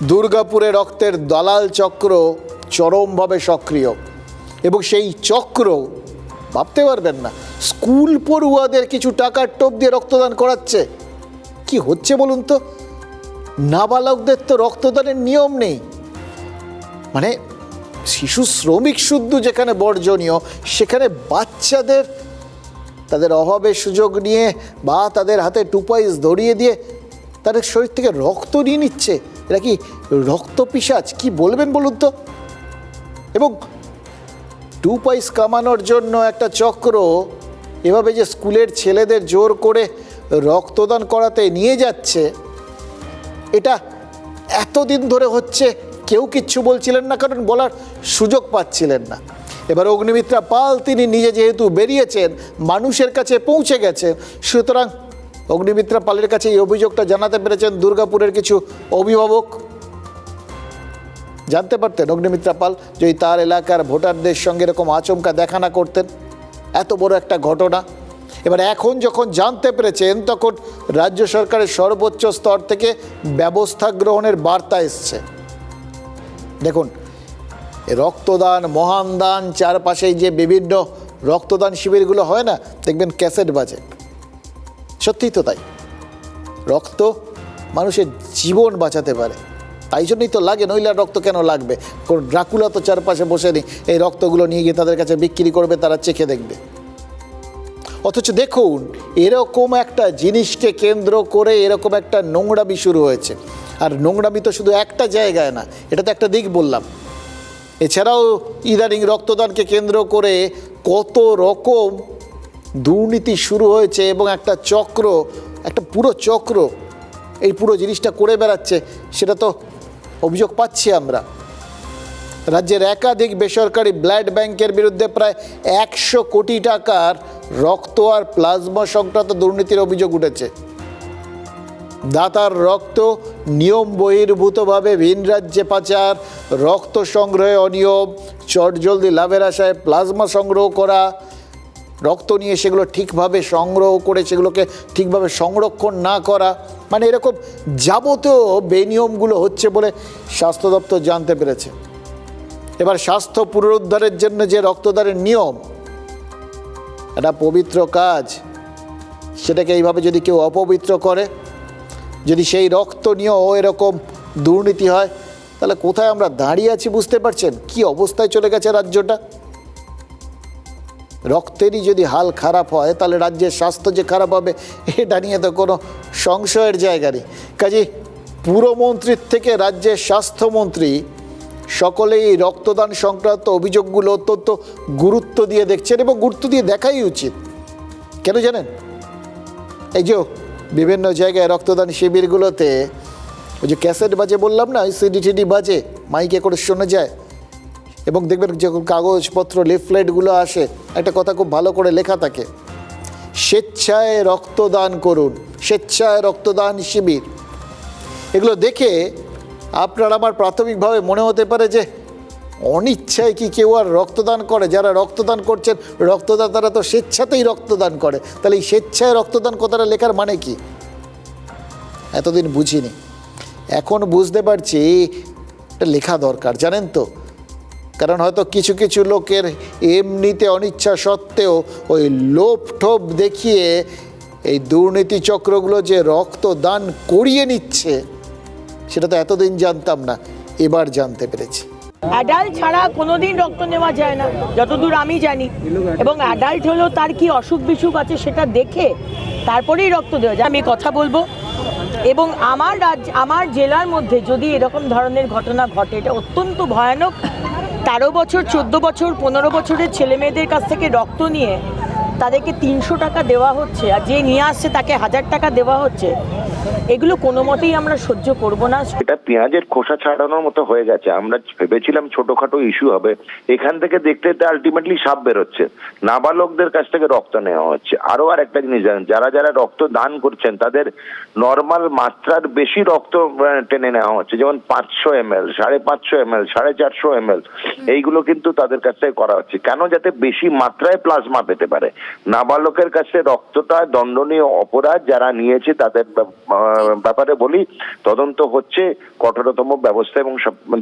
দুর্গাপুরে রক্তের দালাল চক্র চরমভাবে সক্রিয়, এবং সেই চক্র ভাবতে পারবেন না, স্কুল পড়ুয়াদের কিছু টাকার টোপ দিয়ে রক্তদান করাচ্ছে। কি হচ্ছে বলুন তো? নাবালকদের তো রক্তদানের নিয়ম নেই। মানে শিশু শ্রমিক শুদ্ধ যেখানে বর্জনীয়, সেখানে বাচ্চাদের তাদের অভাবের সুযোগ নিয়ে বা তাদের হাতে 2 পয়সা ধরিয়ে দিয়ে তাদের শরীর থেকে রক্ত নিয়ে নিচ্ছে। এটা কি রক্ত পিশাচ? কি বলবেন বলুন তো? এবং 2 পয়সা কামানোর জন্য একটা চক্র এভাবে যে স্কুলের ছেলেদের জোর করে রক্তদান করাতে নিয়ে যাচ্ছে, এটা এতদিন ধরে হচ্ছে, কেউ কিচ্ছু বলছিলেন না, কারণ বলার সুযোগ পাচ্ছিলেন না। এবার অগ্নিমিত্রা পাল তিনি নিজে যেহেতু বেরিয়েছেন, মানুষের কাছে পৌঁছে গেছেন, সুতরাং অগ্নিমিত্রা পালের কাছে এই অভিযোগটা জানাতে পেরেছেন দুর্গাপুরের কিছু অভিভাবক। জানতে পারতেন অগ্নিমিত্রা পাল যদি তার এলাকার ভোটারদের সঙ্গে এরকম আচমকা দেখা না করতেন, এত বড় একটা ঘটনা। এবার এখন যখন জানতে পেরেছেন তখন রাজ্য সরকারের সর্বোচ্চ স্তর থেকে ব্যবস্থা গ্রহণের বার্তা এসছে। দেখুন, রক্তদান, মহান দান, চারপাশেই যে বিভিন্ন রক্তদান শিবিরগুলো হয় না, দেখবেন ক্যাসেট বাজে। সত্যিই তো তাই, রক্ত মানুষের জীবন বাঁচাতে পারে, তাই জন্যই তো লাগে, নইলে রক্ত কেন লাগবে? কোনো ড্রাকুলা তো চারপাশে বসে নেই এই রক্তগুলো নিয়ে গিয়ে তাদের কাছে বিক্রি করবে, তারা চেখে দেখবে। অথচ দেখুন, এরকম একটা জিনিসকে কেন্দ্র করে এরকম একটা নোংরামি শুরু হয়েছে। আর নোংরামি তো শুধু একটা জায়গায় না, এটা তো একটা দিক বললাম। এছাড়াও ইদানিং রক্তদানকে কেন্দ্র করে কত রকম দুর্নীতি শুরু হয়েছে, এবং একটা চক্র, একটা পুরো চক্র এই পুরো জিনিসটা করে বেড়াচ্ছে। সেটা তো অভিযোগ পাচ্ছি আমরা। রাজ্যের একাধিক বেসরকারি ব্লাড ব্যাংকের বিরুদ্ধে প্রায় 100 কোটি টাকার রক্ত আর প্লাজমা সংক্রান্ত দুর্নীতির অভিযোগ উঠেছে। দাতার রক্ত নিয়ম বহির্ভূতভাবে ভিন রাজ্যে পাচার, রক্ত সংগ্রহে অনিয়ম, চটজলদি লাভের আশায় প্লাজমা সংগ্রহ করা, রক্ত নিয়ে সেগুলো ঠিকভাবে সংগ্রহ করে সেগুলোকে ঠিকভাবে সংরক্ষণ না করা, মানে এরকম যাবতীয় বেনিয়মগুলো হচ্ছে বলে স্বাস্থ্য দপ্তর জানতে পেরেছে। এবার স্বাস্থ্য পুনরুদ্ধারের জন্য যে রক্তদানের নিয়ম, এটা পবিত্র কাজ, সেটাকে এইভাবে যদি কেউ অপবিত্র করে, যদি সেই রক্ত নিয়েও এরকম দুর্নীতি হয়, তাহলে কোথায় আমরা দাঁড়িয়ে আছি বুঝতে পারছেন? কি অবস্থায় চলে গেছে রাজ্যটা। রক্তেরই যদি হাল খারাপ হয় তাহলে রাজ্যের স্বাস্থ্য যে খারাপ হবে এটা নিয়ে তো কোনো সংশয়ের জায়গা নেই। কাজে পুরমন্ত্রীর থেকে রাজ্যের স্বাস্থ্যমন্ত্রী সকলেই এই রক্তদান সংক্রান্ত অভিযোগগুলো অত্যন্ত গুরুত্ব দিয়ে দেখছেন এবং গুরুত্ব দিয়ে দেখাই উচিত। কেন জানেন? এই যে বিভিন্ন জায়গায় রক্তদান শিবিরগুলোতে ওই যে ক্যাসেট বাজে বললাম না, ওই সিডি বাজে, মাইকে করে শোনা যায়, এবং দেখবেন যখন কাগজপত্র লিফলেটগুলো আসে একটা কথা খুব ভালো করে লেখা থাকে, স্বেচ্ছায় রক্তদান করুন, স্বেচ্ছায় রক্তদান শিবির। এগুলো দেখে আপনার আমার প্রাথমিকভাবে মনে হতে পারে যে অনিচ্ছায় কি কেউ আর রক্তদান করে? যারা রক্তদান করছেন রক্তদাতারা তো স্বেচ্ছাতেই রক্তদান করে, তাহলে এই স্বেচ্ছায় রক্তদান কথাটা লেখার মানে কি? এতদিন বুঝিনি, এখন বুঝতে পারছি এটা লেখা দরকার, জানেন তো। কারণ হয়তো কিছু কিছু লোকের এমনিতে অনিচ্ছা সত্ত্বেও ওই লোভ টোপ দেখিয়ে এই দুর্নীতি চক্রগুলো যে রক্তদান করিয়ে নিচ্ছে সেটা তো এতদিন জানতাম না, এবার জানতে পেরেছি। অ্যাডাল্ট ছাড়া কোনোদিন রক্ত নেওয়া যায় না যতদূর আমি জানি, এবং অ্যাডাল্ট হলেও তার কি অসুখ বিসুখ আছে সেটা দেখে তারপরেই রক্ত দেওয়া যায়। আমি কথা বলবো, এবং আমার জেলার মধ্যে যদি এরকম ধরনের ঘটনা ঘটে এটা অত্যন্ত ভয়ানক। 13 বছর 14 বছর 15 বছরের ছেলে মেয়েদের কাছ থেকে রক্ত নিয়ে তাদেরকে 300 টাকা দেওয়া হচ্ছে, আর যে নিয়ে আসছে তাকে 1000 টাকা দেওয়া হচ্ছে। এগুলো কোনো মতেই আমরা সহ্য করব না। এটা পেঁয়াজের খোসা ছাড়ানোর মতো হয়ে গেছে। আমরা ভেবেছিলাম ছোটখাটো ইস্যু হবে, এখান থেকে দেখতে আলটিমেটলি সাপ বেরোচ্ছে। নাবালকদের কাছ থেকে রক্ত নেওয়া হচ্ছে। আরো আর একটা জিনিস জানেন, যারা যারা রক্ত দান করছেন তাদের নর্মাল মাত্রার বেশি রক্ত টেনে নেওয়া হচ্ছে, যেমন 500 ml, 550 ml, 450 ml, এইগুলো কিন্তু তাদের কাছ থেকে করা হচ্ছে। কেন? যাতে বেশি মাত্রায় প্লাজমা পেতে পারে। নাবালকের কাছে রক্তটা দণ্ডনীয় অপরাধ, যারা নিয়েছে তাদের ব্যাপারে বলি তদন্ত হচ্ছে, কঠোরতম ব্যবস্থা এবং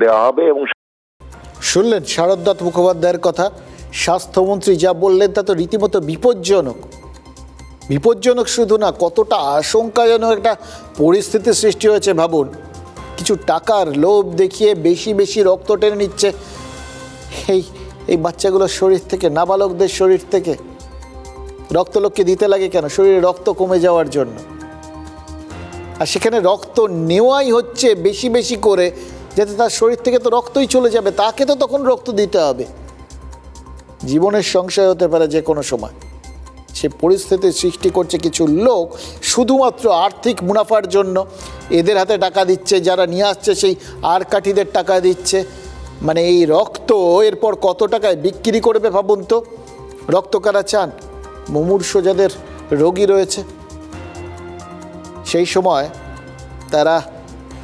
দেওয়া হবে। এবং শুনলেন শারদদাস মুখোপাধ্যায়ের কথা। স্বাস্থ্যমন্ত্রী যা বললেন তা তো রীতিমতো বিপজ্জনক। বিপজ্জনক শুধু না, কতটা আশঙ্কাজনক একটা পরিস্থিতির সৃষ্টি হয়েছে ভাবুন। কিছু টাকার লোভ দেখিয়ে বেশি বেশি রক্ত টেনে নিচ্ছে এই বাচ্চাগুলোর শরীর থেকে, নাবালকদের শরীর থেকে। রক্ত লোককে দিতে লাগে কেন? শরীরে রক্ত কমে যাওয়ার জন্য। আর সেখানে রক্ত নেওয়াই হচ্ছে বেশি বেশি করে, যাতে তার শরীর থেকে তো রক্তই চলে যাবে, তাকে তো তখন রক্ত দিতে হবে। জীবনের সংশয় হতে পারে যে কোনো সময়। সে পরিস্থিতির সৃষ্টি করছে কিছু লোক শুধুমাত্র আর্থিক মুনাফার জন্য। এদের হাতে টাকা দিচ্ছে, যারা নিয়ে আসছে সেই আর কাঠিদের টাকা দিচ্ছে। মানে এই রক্ত এরপর কত টাকায় বিক্রি করবে ভাবুন তো। রক্ত কারা চান? মুমূর্ষ যাদের রোগী রয়েছে, সেই সময় তারা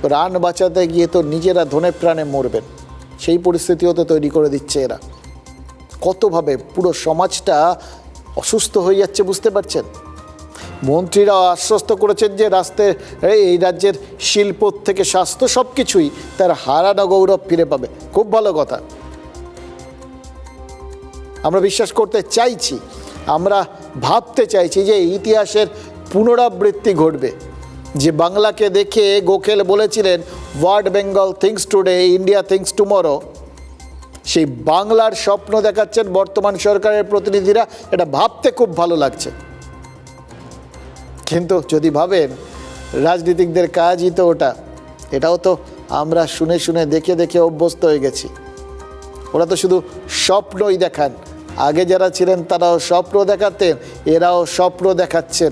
প্রাণ বাঁচাতে গিয়ে তো নিজেরা ধনে প্রাণে মরবেন, সেই পরিস্থিতিও তো তৈরি করে দিচ্ছে এরা। কতভাবে পুরো সমাজটা অসুস্থ হয়ে যাচ্ছে বুঝতে পারছেন। মন্ত্রীরা আশ্বস্ত করেছেন যে এই রাজ্যের শিল্প থেকে স্বাস্থ্য সব কিছুই তার হারানো গৌরব ফিরে পাবে। খুব ভালো কথা, আমরা বিশ্বাস করতে চাইছি, আমরা ভাবতে চাইছি যে ইতিহাসের পুনরাবৃত্তি ঘটবে। যে বাংলাকে দেখে গোখেল বলেছিলেন what Bengal thinks today, India thinks tomorrow, সেই বাংলার স্বপ্ন দেখাচ্ছেন বর্তমান সরকারের প্রতিনিধিরা। এটা ভাবতে খুব ভালো লাগছে। কিন্তু যদি ভাবেন রাজনীতিকদের কাজই তো ওটা, এটাও তো আমরা শুনে শুনে দেখে দেখে অভ্যস্ত হয়ে গেছি। ওরা তো শুধু স্বপ্নই দেখান। আগে যারা ছিলেন তারাও স্বপ্ন দেখাতেন, এরাও স্বপ্ন দেখাচ্ছেন।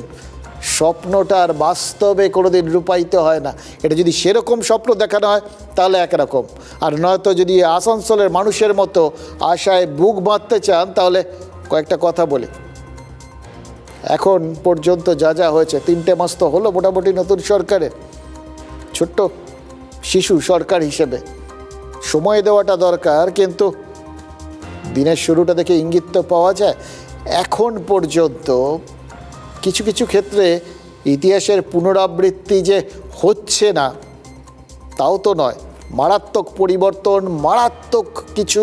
স্বপ্নটা আর বাস্তবে কোনোদিন রূপায়িত হয় না। এটা যদি সেরকম স্বপ্ন দেখানো হয় তাহলে একরকম, আর নয়তো যদি আসানসোলের মানুষের মতো আশায় বুক বাঁধতে চান তাহলে কয়েকটা কথা বলি। এখন পর্যন্ত যা যা হয়েছে, 3টে মাস তো হলো মোটামুটি নতুন সরকারের, ছোট্ট শিশু সরকার হিসেবে সময় দেওয়াটা দরকার, কিন্তু দিনের শুরুটা দেখে ইঙ্গিত তো পাওয়া যায়। এখন পর্যন্ত কিছু কিছু ক্ষেত্রে ইতিহাসের পুনরাবৃত্তি যে হচ্ছে না তাও তো নয়, মারাত্মক পরিবর্তন, মারাত্মক কিছু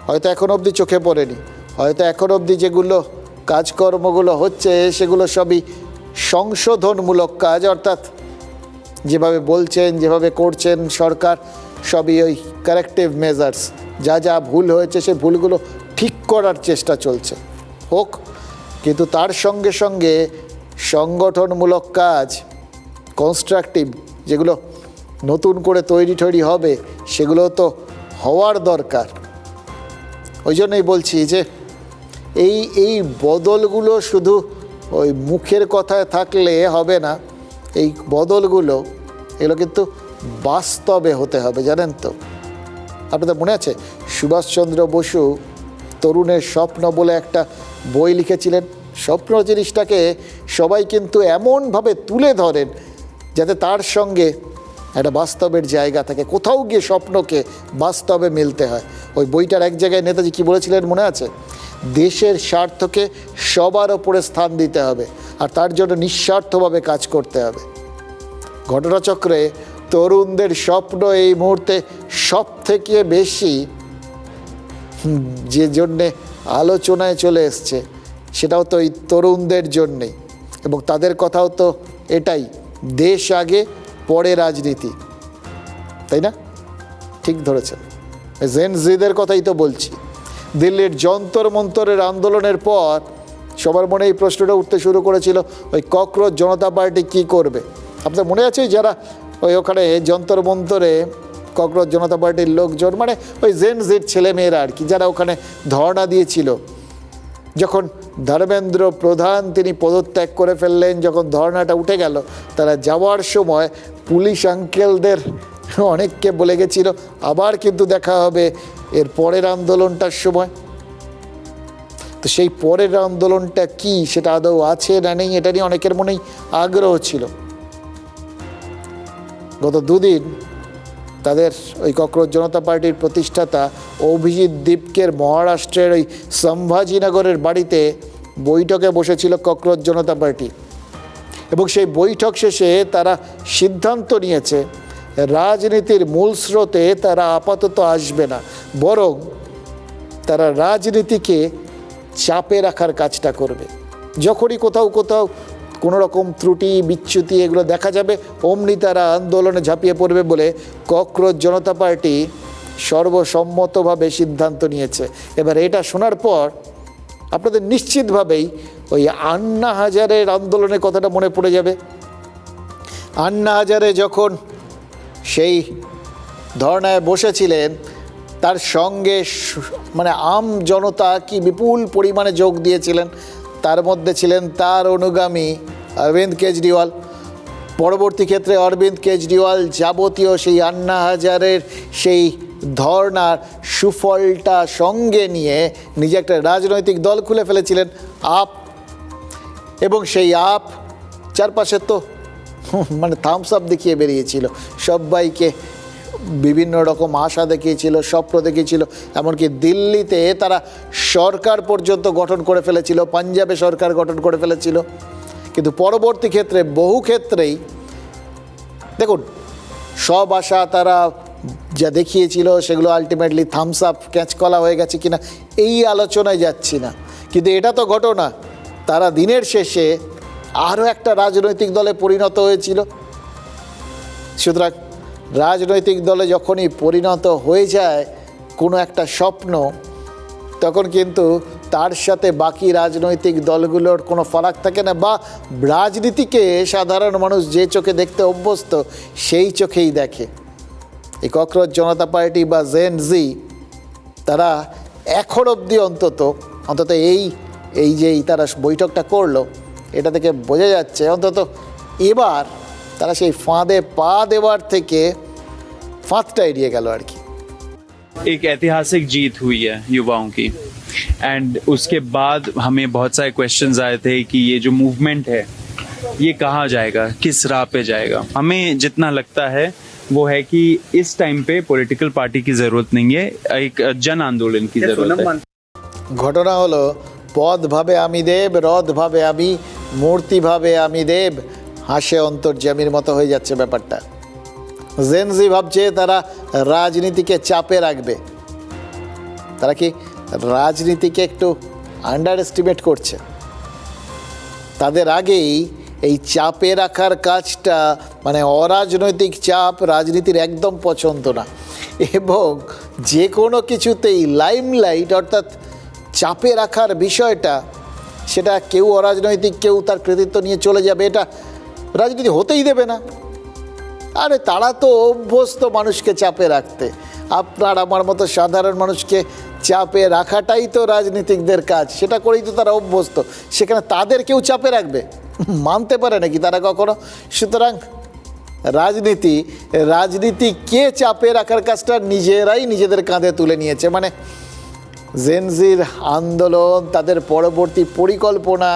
হয়তো এখন অবধি চোখে পড়েনি, হয়তো এখন অবধি যেগুলো কাজকর্মগুলো হচ্ছে সেগুলো সবই সংশোধনমূলক কাজ, অর্থাৎ যেভাবে বলছেন যেভাবে করছেন সরকার সবই ওই কারেক্টিভ মেজার্স, যা যা ভুল হয়েছে সে ভুলগুলো ঠিক করার চেষ্টা চলছে, হোক। কিন্তু তার সঙ্গে সঙ্গে সংগঠনমূলক কাজ, কনস্ট্রাকটিভ যেগুলো নতুন করে তৈরি হবে সেগুলো তো হওয়ার দরকার। ওই জন্যই বলছি যে এই বদলগুলো শুধু ওই মুখের কথায় থাকলে হবে না, এই বদলগুলো এগুলো কিন্তু বাস্তবে হতে হবে, জানেন তো। আপনাদের মনে আছে সুভাষচন্দ্র বসু তরুণের স্বপ্ন বলে একটা বই লিখেছিলেন? স্বপ্ন জিনিসটাকে সবাই কিন্তু এমনভাবে তুলে ধরেন যাতে তার সঙ্গে একটা বাস্তবের জায়গা থাকে, কোথাও গিয়ে স্বপ্নকে বাস্তবে মিলতে হয়। ওই বইটার এক জায়গায় নেতাজি কী বলেছিলেন মনে আছে? দেশের স্বার্থকে সবার ওপরে স্থান দিতে হবে আর তার জন্য নিঃস্বার্থভাবে কাজ করতে হবে। ঘটনাচক্রে তরুণদের স্বপ্ন এই মুহূর্তে সব থেকে বেশি যে জন্যে আলোচনায় চলে এসছে সেটাও তো এই তরুণদের জন্যেই, এবং তাদের কথাও তো এটাই, দেশ আগে পরে রাজনীতি, তাই না? ঠিক ধরেছেন, জেন জিদের কথাই তো বলছি। দিল্লির যন্তর মন্তরের আন্দোলনের পর সবার মনে এই প্রশ্নটা উঠতে শুরু করেছিল, ওই ককরোচ জনতা পার্টি কী করবে? আপনার মনে আছে যারা ওখানে যন্তর মন্তরে ককরোচ জনতা পার্টির লোকজন, মানে ওই জেন জির ছেলেমেয়েরা আর কি, যারা ওখানে ধর্ণা দিয়েছিল, যখন ধর্মেন্দ্র প্রধান তিনি পদত্যাগ করে ফেললেন, যখন ধর্ণাটা উঠে গেল, তারা যাওয়ার সময় পুলিশ আঙ্কেলদের অনেককে বলে গেছিল আবার কিন্তু দেখা হবে এর পরের আন্দোলনটার সময়। তো সেই পরের আন্দোলনটা কি, সেটা আদৌ আছে না নেই, এটা নিয়ে অনেকের মনেই আগ্রহ ছিল। গত দুদিন তাদের ওই ককরোচ জনতা পার্টির প্রতিষ্ঠাতা অভিজিৎ দীপকের মহারাষ্ট্রের ওই সম্ভাজিনগরের বাড়িতে বৈঠকে বসেছিল ককরোচ জনতা পার্টি, এবং সেই বৈঠক শেষে তারা সিদ্ধান্ত নিয়েছে রাজনীতির মূল স্রোতে তারা আপাতত আসবে না, বরং তারা রাজনীতিকে চাপে রাখার কাজটা করবে। যখনই কোথাও কোনো রকম ত্রুটি বিচ্যুতি এগুলো দেখা যাবে অমনি তারা আন্দোলনে ঝাঁপিয়ে পড়বে বলে ককরোচ জনতা পার্টি সর্বসম্মতভাবে সিদ্ধান্ত নিয়েছে। এবার এটা শোনার পর আপনাদের নিশ্চিতভাবেই ওই আন্না হাজারের আন্দোলনের কথাটা মনে পড়ে যাবে। আন্না হাজারে যখন সেই ধর্নায় বসেছিলেন তার সঙ্গে মানে আম জনতা কি বিপুল পরিমাণে যোগ দিয়েছিলেন, তার মধ্যে ছিলেন তার অনুগামী অরবিন্দ কেজরিওয়াল। পরবর্তী ক্ষেত্রে অরবিন্দ কেজরিওয়াল যাবতীয় সেই আন্না হাজারের সেই ধর্নার সুফলটা সঙ্গে নিয়ে নিজে একটা রাজনৈতিক দল খুলে ফেলেছিলেন, আপ। এবং সেই আপ চারপাশে তো মানে থামস আপ দেখিয়ে বেরিয়েছিল, সবাইকে বিভিন্ন রকম আশা দেখিয়েছিল, স্বপ্ন দেখিয়েছিল, এমনকি দিল্লিতে তারা সরকার পর্যন্ত গঠন করে ফেলেছিল, পাঞ্জাবে সরকার গঠন করে ফেলেছিল। কিন্তু পরবর্তী ক্ষেত্রে বহু ক্ষেত্রেই দেখুন সব আশা তারা যা দেখিয়েছিল সেগুলো আলটিমেটলি থামস আপ ক্যাঁচকলা হয়ে গেছে কিনা এই আলোচনায় যাচ্ছি না, কিন্তু এটা তো ঘটনা তারা দিনের শেষে আরও একটা রাজনৈতিক দলে পরিণত হয়েছিল। সুতরাং রাজনৈতিক দলে যখনই পরিণত হয়ে যায় কোনো একটা স্বপ্ন, তখন কিন্তু তার সাথে বাকি রাজনৈতিক দলগুলোর কোনো ফারাক থাকে না, বা রাজনীতিকে সাধারণ মানুষ যে চোখে দেখতে অভ্যস্ত সেই চোখেই দেখে। এই ককরোচ জনতা পার্টি বা জেন জি তারা এখন অবধি অন্তত এই যেই তারা বৈঠকটা করলো এটা থেকে বোঝা যাচ্ছে অন্তত এবার তারা সেই ফাঁদে পা দেওয়ার থেকে ফাঁদটা এড়িয়ে গেল আর কি। एक ऐतिहासिक जीत हुई है युवाओं की एंड उसके बाद हमें बहुत सारे क्वेश्चंस आए थे कि ये जो मूवमेंट है ये कहाँ जाएगा, किस राह पे जाएगा। हमें जितना लगता है वो है कि इस टाइम पे पॉलिटिकल पार्टी की जरूरत नहीं है, एक जन आंदोलन की जरूरत है। ঘটনা হলো পদ ভাবে আমি দেব, রথ ভাবে আমি, মূর্তি ভাবে আমি দেব, হাসে অন্তর্যামীর মতো হয়ে যাচ্ছে ব্যাপারটা। জেনজি ভাবছে তারা রাজনীতিকে চাপে রাখবে, তারা কি রাজনীতিকে একটু আন্ডার এস্টিমেট করছে। তাদের আগেই এই চাপে রাখার কাজটা মানে অরাজনৈতিক চাপ রাজনীতির একদম পছন্দ না, এবং যে কোনো কিছুতেই লাইমলাইট অর্থাৎ চাপে রাখার বিষয়টা সেটা কেউ অরাজনৈতিক কেউ তার কৃতিত্ব নিয়ে চলে যাবে, এটা রাজনীতি হতেই দেবে না। আরে তারা তো অভ্যস্ত মানুষকে চাপে রাখতে, আপনার আমার মতো সাধারণ মানুষকে চাপে রাখাটাই তো রাজনীতিকদের কাজ, সেটা করেই তো তারা অভ্যস্ত, সেখানে তাদের কেউ চাপে রাখবে মানতে পারে নাকি তারা কখনো? সুতরাং রাজনীতিকে চাপে রাখার কাজটা নিজেরাই নিজেদের কাঁধে তুলে নিয়েছে। মানে জেনজির আন্দোলন, তাদের পরবর্তী পরিকল্পনা,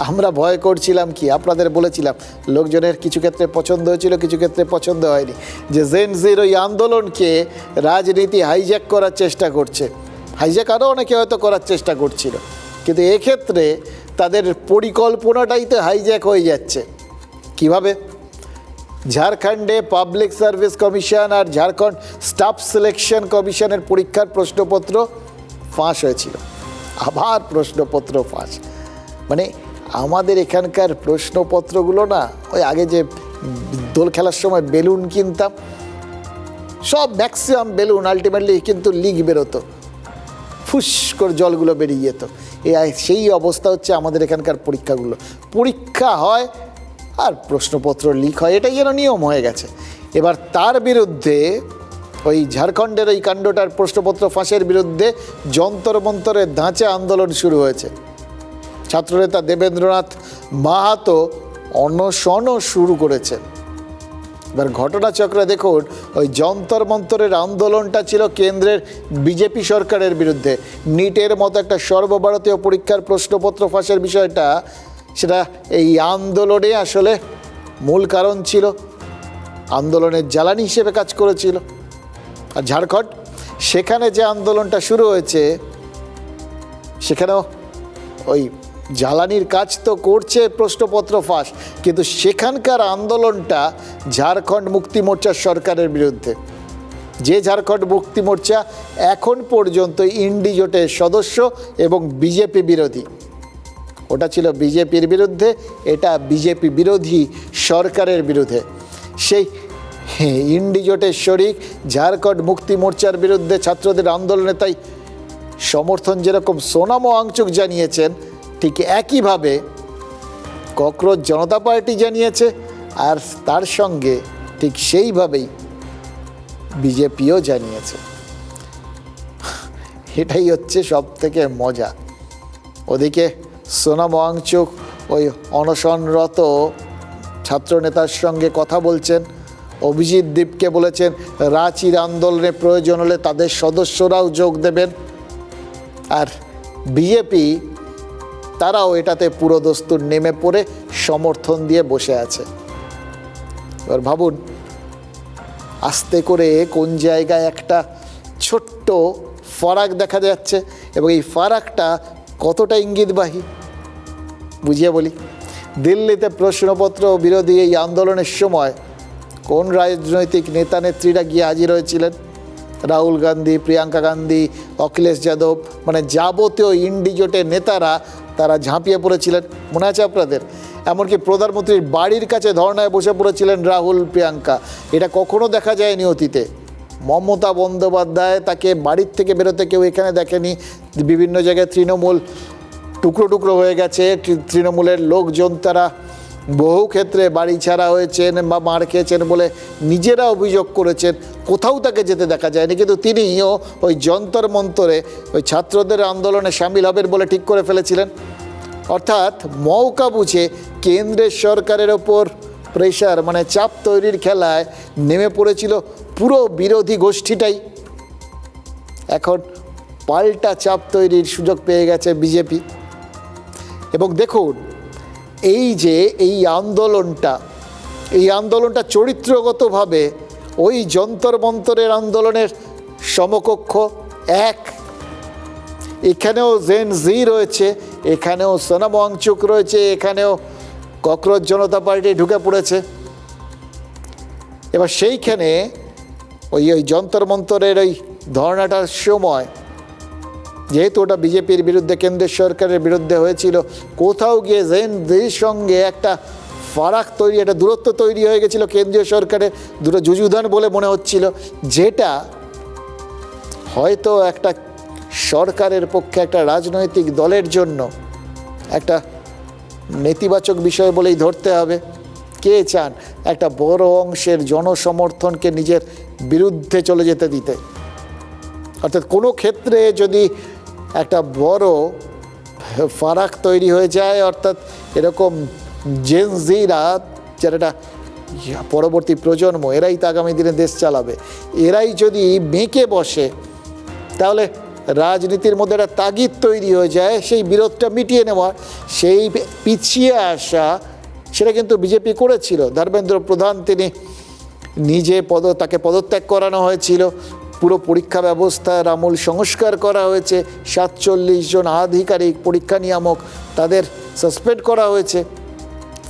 আমরা ভয় করছিলাম কি, আপনাদের বলেছিলাম লোকজনের কিছু ক্ষেত্রে পছন্দ হয়েছিল, কিছু ক্ষেত্রে পছন্দ হয়নি, যে জেনজির ওই আন্দোলনকে রাজনীতি হাইজ্যাক করার চেষ্টা করছে। হাইজ্যাক আরও অনেকে হয়তো করার চেষ্টা করছিল, কিন্তু এক্ষেত্রে তাদের পরিকল্পনাটাই তো হাইজ্যাক হয়ে যাচ্ছে। কিভাবে? ঝাড়খণ্ডে পাবলিক সার্ভিস কমিশন আর ঝাড়খণ্ড স্টাফ সিলেকশন কমিশনের পরীক্ষার প্রশ্নপত্র ফাঁস হয়েছিল, আবার প্রশ্নপত্র ফাঁস। মানে আমাদের এখানকার প্রশ্নপত্রগুলো না, ওই আগে যে দোল খেলার সময় বেলুন কিনতাম, সব ম্যাক্সিমাম বেলুন আলটিমেটলি কিন্তু লিক বেরোতো, ফুস করে জলগুলো বেরিয়ে যেত। সেই অবস্থা হচ্ছে আমাদের এখানকার পরীক্ষাগুলো, পরীক্ষা হয় আর প্রশ্নপত্র লিক হয়, এটাই যেন নিয়ম হয়ে গেছে। এবার তার বিরুদ্ধে ওই ঝাড়খণ্ডের ওই কাণ্ডটার প্রশ্নপত্র ফাঁসের বিরুদ্ধে যন্তর মন্তরের ধাঁচে আন্দোলন শুরু হয়েছে। ছাত্রনেতা দেবেন্দ্রনাথ মাহাতো অনশনও শুরু করেছেন। এবার ঘটনাচক্রে দেখুন, ওই যন্তর মন্তরের আন্দোলনটা ছিল কেন্দ্রের বিজেপি সরকারের বিরুদ্ধে। নিটের মতো একটা সর্বভারতীয় পরীক্ষার প্রশ্নপত্র ফাঁসের বিষয়টা, সেটা এই আন্দোলনে আসলে মূল কারণ ছিল, আন্দোলনের জ্বালানি হিসেবে কাজ করেছিল। আর ঝাড়খণ্ড, সেখানে যে আন্দোলনটা শুরু হয়েছে সেখানেও ওই জ্বালানির কাজ তো করছে প্রশ্নপত্র ফাঁস, কিন্তু সেখানকার আন্দোলনটা ঝাড়খণ্ড মুক্তি মোর্চার সরকারের বিরুদ্ধে। যে ঝাড়খণ্ড মুক্তি মোর্চা এখন পর্যন্ত ইন্ডি জোটের সদস্য এবং বিজেপি বিরোধী, ওটা ছিল বিজেপির বিরুদ্ধে, এটা বিজেপি বিরোধী সরকারের বিরুদ্ধে। সেই ইন্ডি জোটের শরিক ঝাড়খণ্ড মুক্তি মোর্চার বিরুদ্ধে ছাত্রদের আন্দোলনে তাই সমর্থন যেরকম সোনাম ওয়াংচুক জানিয়েছেন, ঠিক একইভাবে ককরোচ জনতা পার্টি জানিয়েছে, আর তার সঙ্গে ঠিক সেইভাবেই বিজেপিও জানিয়েছে। এটাই হচ্ছে সব থেকে মজা। ওদিকে সোনাম ওয়াংচুক ওই অনশনরত ছাত্রনেতার সঙ্গে কথা বলছেন, অভিজিৎ দীপকে বলেছেন রাঁচির আন্দোলনে প্রয়োজন হলে তাদের সদস্যরাও যোগ দেবেন, আর বিজেপি তারাও এটাতে পুরোদস্তুর নেমে পড়ে সমর্থন দিয়ে বসে আছে। এবার ভাবুন, আস্তে করে কোন জায়গায় একটা ছোট্ট ফারাক দেখা যাচ্ছে, এবং এই ফারাকটা কতটা ইঙ্গিতবাহী বুঝিয়ে বলি। দিল্লিতে প্রশ্নপত্র বিরোধী এই আন্দোলনের সময় কোন রাজনৈতিক নেতা নেত্রীরা গিয়ে হাজির হয়েছিলেন? রাহুল গান্ধী, প্রিয়াঙ্কা গান্ধী, অখিলেশ যাদব, মানে যাবতীয় ইন্ডি জোটের নেতারা তারা ঝাঁপিয়ে পড়েছিলেন, মনে আছে আপনাদের? এমনকি প্রধানমন্ত্রীর বাড়ির কাছে ধর্নায় বসে পড়েছিলেন রাহুল, প্রিয়াঙ্কা। এটা কখনো দেখা যায়নি অতীতে। মমতা বন্দ্যোপাধ্যায় তাকে বাড়ির থেকে বেরোতে কেউ এখানে দেখেনি। বিভিন্ন জায়গায় তৃণমূল টুকরো টুকরো হয়ে গেছে, তৃণমূলের লোকজন তারা বহু ক্ষেত্রে বাড়ি ছাড়া হয়েছেন বা মার খেয়েছেন বলে নিজেরা অভিযোগ করেছেন, কোথাও তাকে যেতে দেখা যায়নি। কিন্তু তিনিও ওই যন্তর মন্তরে ওই ছাত্রদের আন্দোলনে সামিল হবেন বলে ঠিক করে ফেলেছিলেন। অর্থাৎ মৌকা বুঝে কেন্দ্রের সরকারের ওপর প্রেশার মানে চাপ তৈরির খেলায় নেমে পড়েছিল পুরো বিরোধী গোষ্ঠীটাই। এখন পাল্টা চাপ তৈরির সুযোগ পেয়ে গেছে বিজেপি। এবং দেখুন এই আন্দোলনটা চরিত্রগতভাবে ওই যন্তর মন্তরের আন্দোলনের সমকক্ষ এক। এখানেও জেন জি রয়েছে, এখানেও সোনাম ওয়াংচুক রয়েছে, এখানেও ককরোচ জনতা পার্টি ঢুকে পড়েছে। এবার সেইখানে ওই যন্তর মন্তরের ওই ধর্নাটার সময় যেহেতু ওটা বিজেপির বিরুদ্ধে কেন্দ্রের সরকারের বিরুদ্ধে হয়েছিল, কোথাও গিয়ে জেন জির সঙ্গে একটা ফারাক তৈরি, একটা দূরত্ব তৈরি হয়ে গেছিলো কেন্দ্রীয় সরকারের, দুটো যুযুধান বলে মনে হচ্ছিল, যেটা হয়তো একটা সরকারের পক্ষে একটা রাজনৈতিক দলের জন্য একটা নেতিবাচক বিষয় বলেই ধরতে হবে। কে চান একটা বড় অংশের জনসমর্থনকে নিজের বিরুদ্ধে চলে যেতে দিতে? অর্থাৎ কোনো ক্ষেত্রে যদি একটা বড় ফারাক তৈরি হয়ে যায়, অর্থাৎ এরকম জেন জিরা যারা পরবর্তী প্রজন্ম, এরাই তো আগামী দিনে দেশ চালাবে, এরাই যদি বেঁকে বসে, তাহলে রাজনীতির মধ্যে একটা তাগিদ তৈরি হয়ে যায় সেই বিরোধটা মিটিয়ে নেওয়ার। সেই পিছিয়ে আসা সেটা কিন্তু বিজেপি করেছিল। ধর্মেন্দ্র প্রধান তিনি নিজে তাকে পদত্যাগ করানো হয়েছিল, পুরো পরীক্ষা ব্যবস্থার আমূল সংস্কার করা হয়েছে, 47 জন আধিকারিক পরীক্ষা নিয়ামক তাদের সাসপেন্ড করা হয়েছে।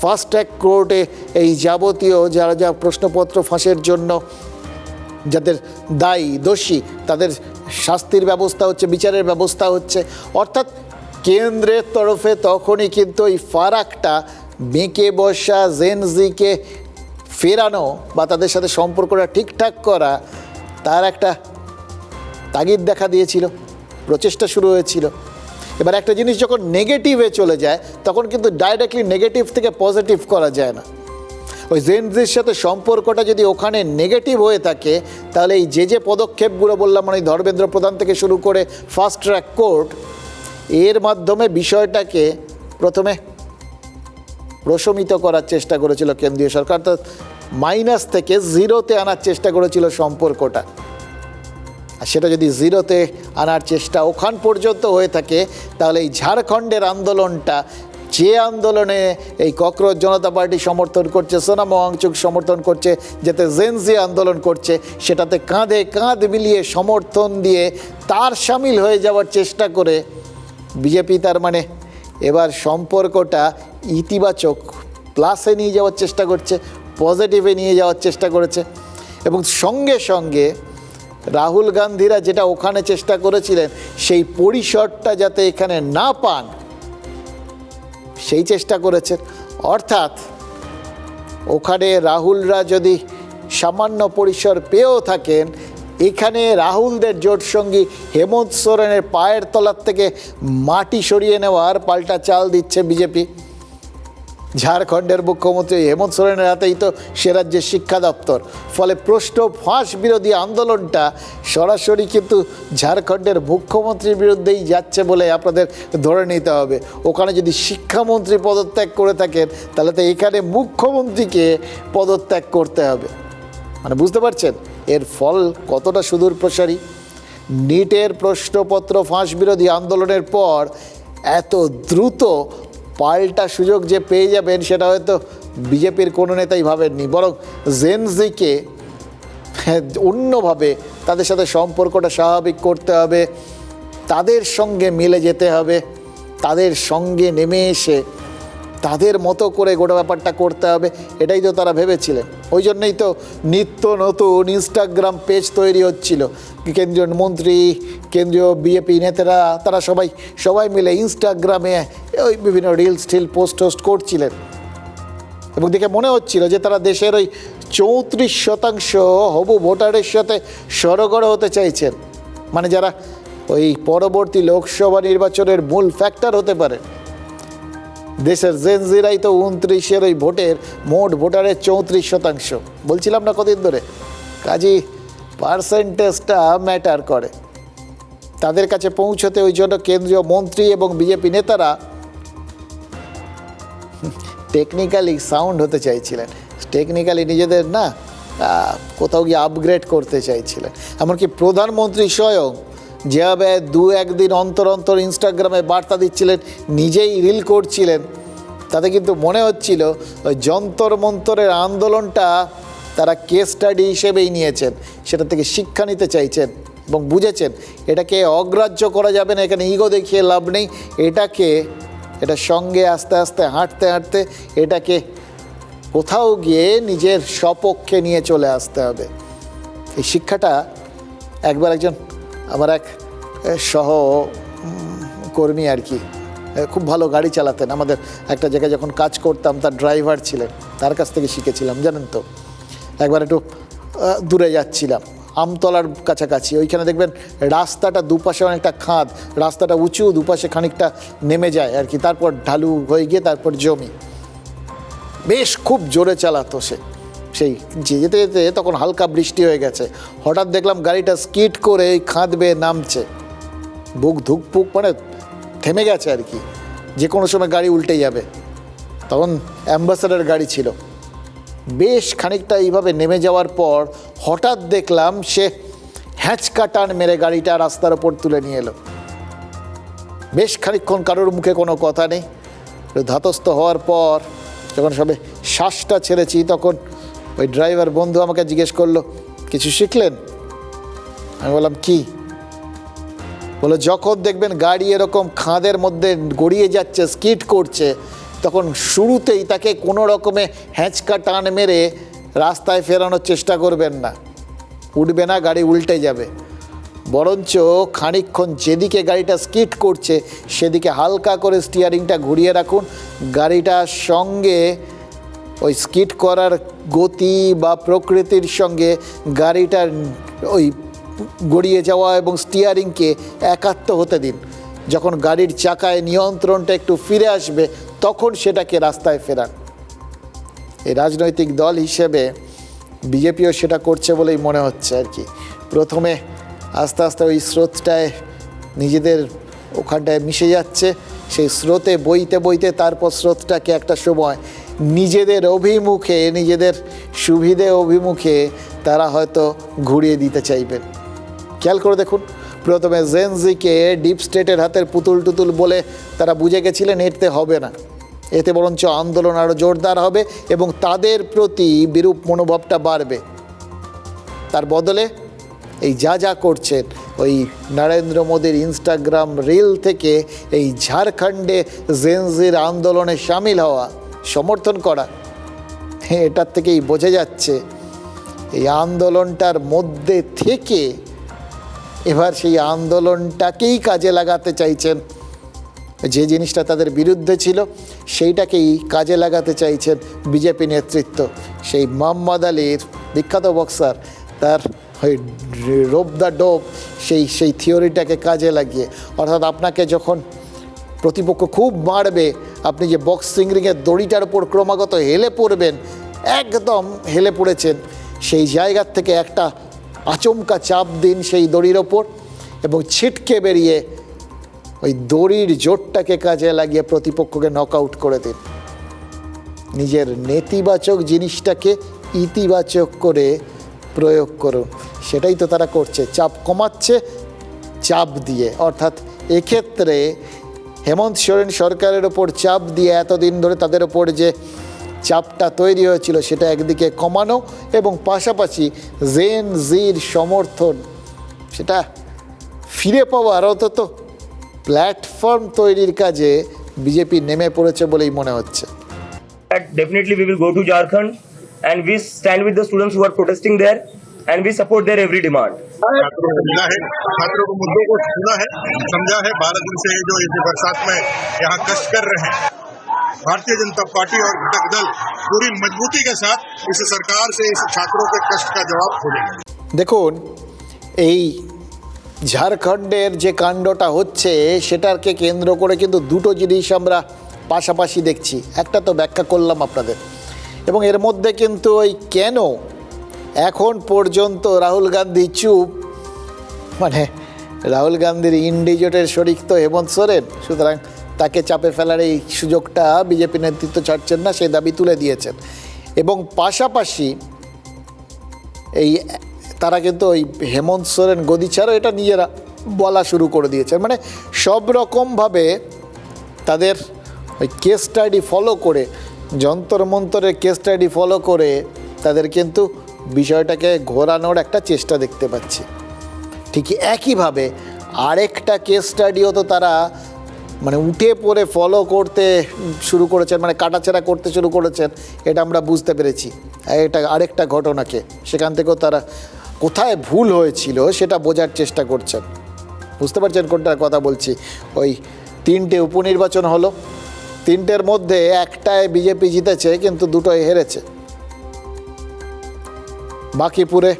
ফাস্ট ট্র্যাক কোর্টে এই যাবতীয় যারা যা প্রশ্নপত্র ফাঁসের জন্য যাদের দায়ী দোষী তাদের শাস্তির ব্যবস্থা হচ্ছে, বিচারের ব্যবস্থা হচ্ছে। অর্থাৎ কেন্দ্রের তরফে তখনই কিন্তু এই ফারাকটা বেঁকে বসা জেন জিকে ফেরানো বা তাদের সাথে সম্পর্কটা ঠিকঠাক করা, তার একটা তাগিদ দেখা দিয়েছিল, প্রচেষ্টা শুরু হয়েছিল। এবার একটা জিনিস যখন নেগেটিভে চলে যায় তখন কিন্তু ডাইরেক্টলি নেগেটিভ থেকে পজিটিভ করা যায় না। ওই জেন জির সাথে সম্পর্কটা যদি ওখানে নেগেটিভ হয়ে থাকে, তাহলে এই যে পদক্ষেপগুলো বললাম, মানে ধর্মেন্দ্র প্রধান থেকে শুরু করে ফাস্ট ট্র্যাক কোর্ট, এর মাধ্যমে বিষয়টাকে প্রথমে প্রশমিত করার চেষ্টা করেছিল কেন্দ্রীয় সরকার, তো মাইনাস থেকে জিরোতে আনার চেষ্টা করেছিল সম্পর্কটা। আর সেটা যদি জিরোতে আনার চেষ্টা ওখান পর্যন্ত হয়ে থাকে, তাহলে এই ঝাড়খণ্ডের আন্দোলনটা, যে আন্দোলনে এই ককরোচ জনতা পার্টি সমর্থন করছে, সোনাম ওয়াংচুক সমর্থন করছে, যাতে জেন জি আন্দোলন করছে, সেটাতে কাঁধে কাঁধ মিলিয়ে সমর্থন দিয়ে তার সামিল হয়ে যাওয়ার চেষ্টা করে বিজেপি তার মানে এবার সম্পর্কটা ইতিবাচক প্লাসে নিয়ে যাওয়ার চেষ্টা করছে, পজিটিভে নিয়ে যাওয়ার চেষ্টা করেছে। এবং সঙ্গে সঙ্গে রাহুল গান্ধীরা যেটা ওখানে চেষ্টা করেছিলেন সেই পরিসরটা যাতে এখানে না পান, সেই চেষ্টা করেছেন। অর্থাৎ ওখানে রাহুলরা যদি সামান্য পরিসর পেয়েও থাকেন, এখানে রাহুলদের জোট সঙ্গী হেমন্ত সোরেনের পায়ের তলার থেকে মাটি সরিয়ে নেওয়ার পাল্টা চাল দিচ্ছে বিজেপি। ঝাড়খণ্ডের মুখ্যমন্ত্রী হেমন্ত সোরেনের হাতেই তো সে রাজ্যের শিক্ষা দপ্তর, ফলে প্রশ্ন ফাঁস বিরোধী আন্দোলনটা সরাসরি কিন্তু ঝাড়খণ্ডের মুখ্যমন্ত্রীর বিরুদ্ধেই যাচ্ছে বলে আপনাদের ধরে নিতে হবে। ওখানে যদি শিক্ষামন্ত্রী পদত্যাগ করে থাকেন, তাহলে তো এখানে মুখ্যমন্ত্রীকে পদত্যাগ করতে হবে। মানে বুঝতে পারছেন এর ফল কতটা সুদূর প্রসারী। নিটের প্রশ্নপত্র ফাঁস বিরোধী আন্দোলনের পর এত দ্রুত পাল্টা সুযোগ যে পেয়ে যাবেন, সেটা হয়তো বিজেপির কোনো নেতাই ভাবেননি। বরং জেন জিকে অন্যভাবে তাদের সাথে সম্পর্কটা স্বাভাবিক করতে হবে, তাদের সঙ্গে মিলে যেতে হবে, তাদের সঙ্গে নেমে এসে তাদের মতো করে গোটা ব্যাপারটা করতে হবে, এটাই তো তারা ভেবেছিলেন। ওই জন্যই তো নিত্য নতুন ইনস্টাগ্রাম পেজ তৈরি হচ্ছিল। কেন্দ্রীয় মন্ত্রী, কেন্দ্রীয় বিজেপি নেতারা তারা সবাই মিলে ইনস্টাগ্রামে ওই বিভিন্ন রিলস পোস্ট করছিলেন, এবং দেখে মনে হচ্ছিল যে তারা দেশের ওই 34% হবু ভোটারের সাথে সরগড় হতে চাইছেন, মানে যারা ওই পরবর্তী লোকসভা নির্বাচনের মূল ফ্যাক্টর হতে পারে। দেশের জেন জিরাই তো 29-এর ওই মোট ভোটারের 34%। বলছিলাম না কদিন ধরে, কাজেই পার্সেন্টেজটা ম্যাটার করে। তাদের কাছে পৌঁছতে ওই জন্য কেন্দ্রীয় মন্ত্রী এবং বিজেপি নেতারা টেকনিক্যালি সাউন্ড হতে চাইছিলেন, টেকনিক্যালি নিজেদের না কোথাও গিয়ে আপগ্রেড করতে চাইছিলেন। এমনকি প্রধানমন্ত্রী স্বয়ং যেভাবে দু একদিন অন্তর অন্তর ইনস্টাগ্রামে বার্তা দিচ্ছিলেন, নিজেই রিল করছিলেন, তাতে কিন্তু মনে হচ্ছিল ওই যন্তর মন্তরের আন্দোলনটা তারা কেস স্টাডি হিসেবেই নিয়েছেন, সেটা থেকে শিক্ষা নিতে চাইছেন এবং বুঝেছেন এটাকে অগ্রাহ্য করা যাবে না, এখানে ইগো দেখিয়ে লাভ নেই, এটার সঙ্গে আস্তে আস্তে হাঁটতে হাঁটতে এটাকে কোথাও গিয়ে নিজের সপক্ষে নিয়ে চলে আসতে হবে। এই শিক্ষাটা একবার একজন আমার এক সহকর্মী আর কি, খুব ভালো গাড়ি চালাতেন, আমাদের একটা জায়গায় যখন কাজ করতাম তার ড্রাইভার ছিলেন, তার কাছ থেকে শিখেছিলাম। জানেন তো, একবার একটু দূরে যাচ্ছিলাম, আমতলার কাছাকাছি, ওইখানে দেখবেন রাস্তাটা দুপাশে অনেকটা খাদ, রাস্তাটা উঁচু, দুপাশে খানিকটা নেমে যায় আর কি, তারপর ঢালু হয়ে গিয়ে তারপর জমি। বেশ খুব জোরে চালাতো সেই যেতে যেতে তখন হালকা বৃষ্টি হয়ে গেছে, হঠাৎ দেখলাম গাড়িটা স্কিড করে এই খাদ বেয়ে নামছে, বুক ধুকপুক মানে থেমে গেছে আর কি, যে কোনো সময় গাড়ি উল্টে যাবে। তখন অ্যাম্বাসেডার গাড়ি ছিল, বেশ খানিকটা এইভাবে নেমে যাওয়ার পর হঠাৎ দেখলাম সে হ্যাঁচকা টান মেরে গাড়িটা রাস্তার ওপর তুলে নিয়ে এলো। বেশ খানিকক্ষণ কারোর মুখে কোনো কথা নেই, ধাতস্থ হওয়ার পর যখন সবে শ্বাসটা ছেড়েছি তখন ওই ড্রাইভার বন্ধু আমাকে জিজ্ঞেস করলো, কিছু শিখলেন? আমি বললাম কি? বলে যখন দেখবেন গাড়ি এরকম খাদের মধ্যে গড়িয়ে যাচ্ছে, স্কিড করছে, তখন শুরুতেই তাকে কোনো রকমে হ্যাঁচকা টান মেরে রাস্তায় ফেরানোর চেষ্টা করবেন না, উঠবে না, গাড়ি উল্টে যাবে। বরঞ্চ খানিকক্ষণ যেদিকে গাড়িটা স্কিড করছে সেদিকে হালকা করে স্টিয়ারিংটা ঘুরিয়ে রাখুন, গাড়িটার সঙ্গে ওই স্কিড করার গতি বা প্রকৃতির সঙ্গে গাড়িটার ওই গড়িয়ে যাওয়া এবং স্টিয়ারিংকে একাত্ম হতে দিন। যখন গাড়ির চাকায় নিয়ন্ত্রণটা একটু ফিরে আসবে তখন সেটাকে রাস্তায় ফেরান। এই রাজনৈতিক দল হিসেবে বিজেপিও সেটা করছে বলেই মনে হচ্ছে আর কি। প্রথমে আস্তে আস্তে ওই স্রোতটায় নিজেদের ওখানটায় মিশে যাচ্ছে, সেই স্রোতে বইতে বইতে তারপর স্রোতটাকে একটা সময় নিজেদের অভিমুখে, নিজেদের সুবিধে অভিমুখে তারা হয়তো ঘুরিয়ে দিতে চাইবেন। খেয়াল করে দেখুন, প্রথমে জেনজিকে ডিপ স্টেটের হাতের পুতুল টুতুল বলে তারা বুঝে গেছিলেন এতে হবে না, এতে বরঞ্চ আন্দোলন আরও জোরদার হবে এবং তাদের প্রতি বিরূপ মনোভাবটা বাড়বে। তার বদলে এই যা করছেন, ওই নরেন্দ্র মোদীর ইনস্টাগ্রাম রিল থেকে এই ঝাড়খণ্ডে জেনজির আন্দোলনে সামিল হওয়া, সমর্থন করা, এটার থেকেই বোঝা যাচ্ছে এই আন্দোলনটার মধ্যে থেকে এবার সেই আন্দোলনটাকেই কাজে লাগাতে চাইছেন, যে জিনিসটা তাদের বিরুদ্ধে ছিল সেইটাকেই কাজে লাগাতে চাইছেন বিজেপি নেতৃত্ব। সেই মোহাম্মদ আলীর বিখ্যাত বক্সার, তার ওই রোপ দ্য ডোপ সেই থিওরিটাকে কাজে লাগিয়ে, অর্থাৎ আপনাকে যখন প্রতিপক্ষ খুব মারবে, আপনি যে বক্সিং রিংয়ের দড়িটার উপর ক্রমাগত হেলে পড়বেন, একদম হেলে পড়েছেন, সেই জায়গার থেকে একটা আচমকা চাপ দিন সেই দড়ির ওপর এবং ছিটকে বেরিয়ে ওই দড়ির জোরটাকে কাজে লাগিয়ে প্রতিপক্ষকে নক আউট করে দিন। নিজের নেতিবাচক জিনিসটাকে ইতিবাচক করে প্রয়োগ করুন। সেটাই তো তারা করছে, চাপ কমাচ্ছে চাপ দিয়ে। অর্থাৎ এক্ষেত্রে হেমন্ত সোরেন সরকারের ওপর চাপ দিয়ে এতদিন ধরে তাদের ওপর যে চাপটা তৈরি হয়েছিল সেটা একদিকে কমানো এবং পাশাপাশি জেন জির সমর্থন সেটা ফিরে পাওয়ার অন্তত প্ল্যাটফর্ম তৈরির কাজে বিজেপি নেমে পড়েছে বলেই মনে হচ্ছে। Definitely we will go to Jharkhand and we stand with the students who are protesting there and we support their every demand. छात्रों को मुद्दों को सुना है, समझा है। 12 दिन से जो इस बरसात में यहाँ कष्ट कर रहे हैं, भारतीय जनता पार्टी और घटक दल पूरी मजबूती के साथ इस सरकार से इस छात्रों के कष्ट का जवाब खोजेंगे। দেখুন, এই ঝাড়খণ্ডের যে কাণ্ডটা হচ্ছে সেটাকে কেন্দ্র করে কিন্তু দুটো জিনিস আমরা পাশাপাশি দেখছি। একটা তো ব্যাখ্যা করলাম আপনাদের, এবং এর মধ্যে কিন্তু ওই কেন এখন পর্যন্ত রাহুল গান্ধী চুপ, মানে রাহুল গান্ধীর ইন্ডিজোটের শরিক তো হেমন্ত সোরেন, সুতরাং তাকে চাপে ফেলার এই সুযোগটা বিজেপি নেতৃত্ব ছাড়ছেন না, সেই দাবি তুলে দিয়েছেন। এবং পাশাপাশি এই তারা কিন্তু ওই হেমন্ত সোরেন গদি ছাড়াও এটা নিজেরা বলা শুরু করে দিয়েছেন। মানে সব রকমভাবে তাদের ওই কেস স্টাডি ফলো করে, যন্তর মন্তরের কেস স্টাডি ফলো করে তাদের কিন্তু বিষয়টাকে ঘোরানোর একটা চেষ্টা দেখতে পাচ্ছি। ঠিক একইভাবে আরেকটা কেস স্টাডিও তো তারা মানে উঠে পড়ে ফলো করতে শুরু করেছেন, মানে কাটাছেঁড়া করতে শুরু করেছেন, এটা আমরা বুঝতে পেরেছি। এটা আরেকটা ঘটনাকে সেখান থেকেও তারা কোথায় ভুল হয়েছিল সেটা বোঝার চেষ্টা করছেন। বুঝতে পারছেন কোনটার কথা বলছি? ওই 3টে উপনির্বাচন হলো, 3টের মধ্যে একটায় বিজেপি জিতেছে কিন্তু 2টোয় হেরেছে। বাঁকিপুরে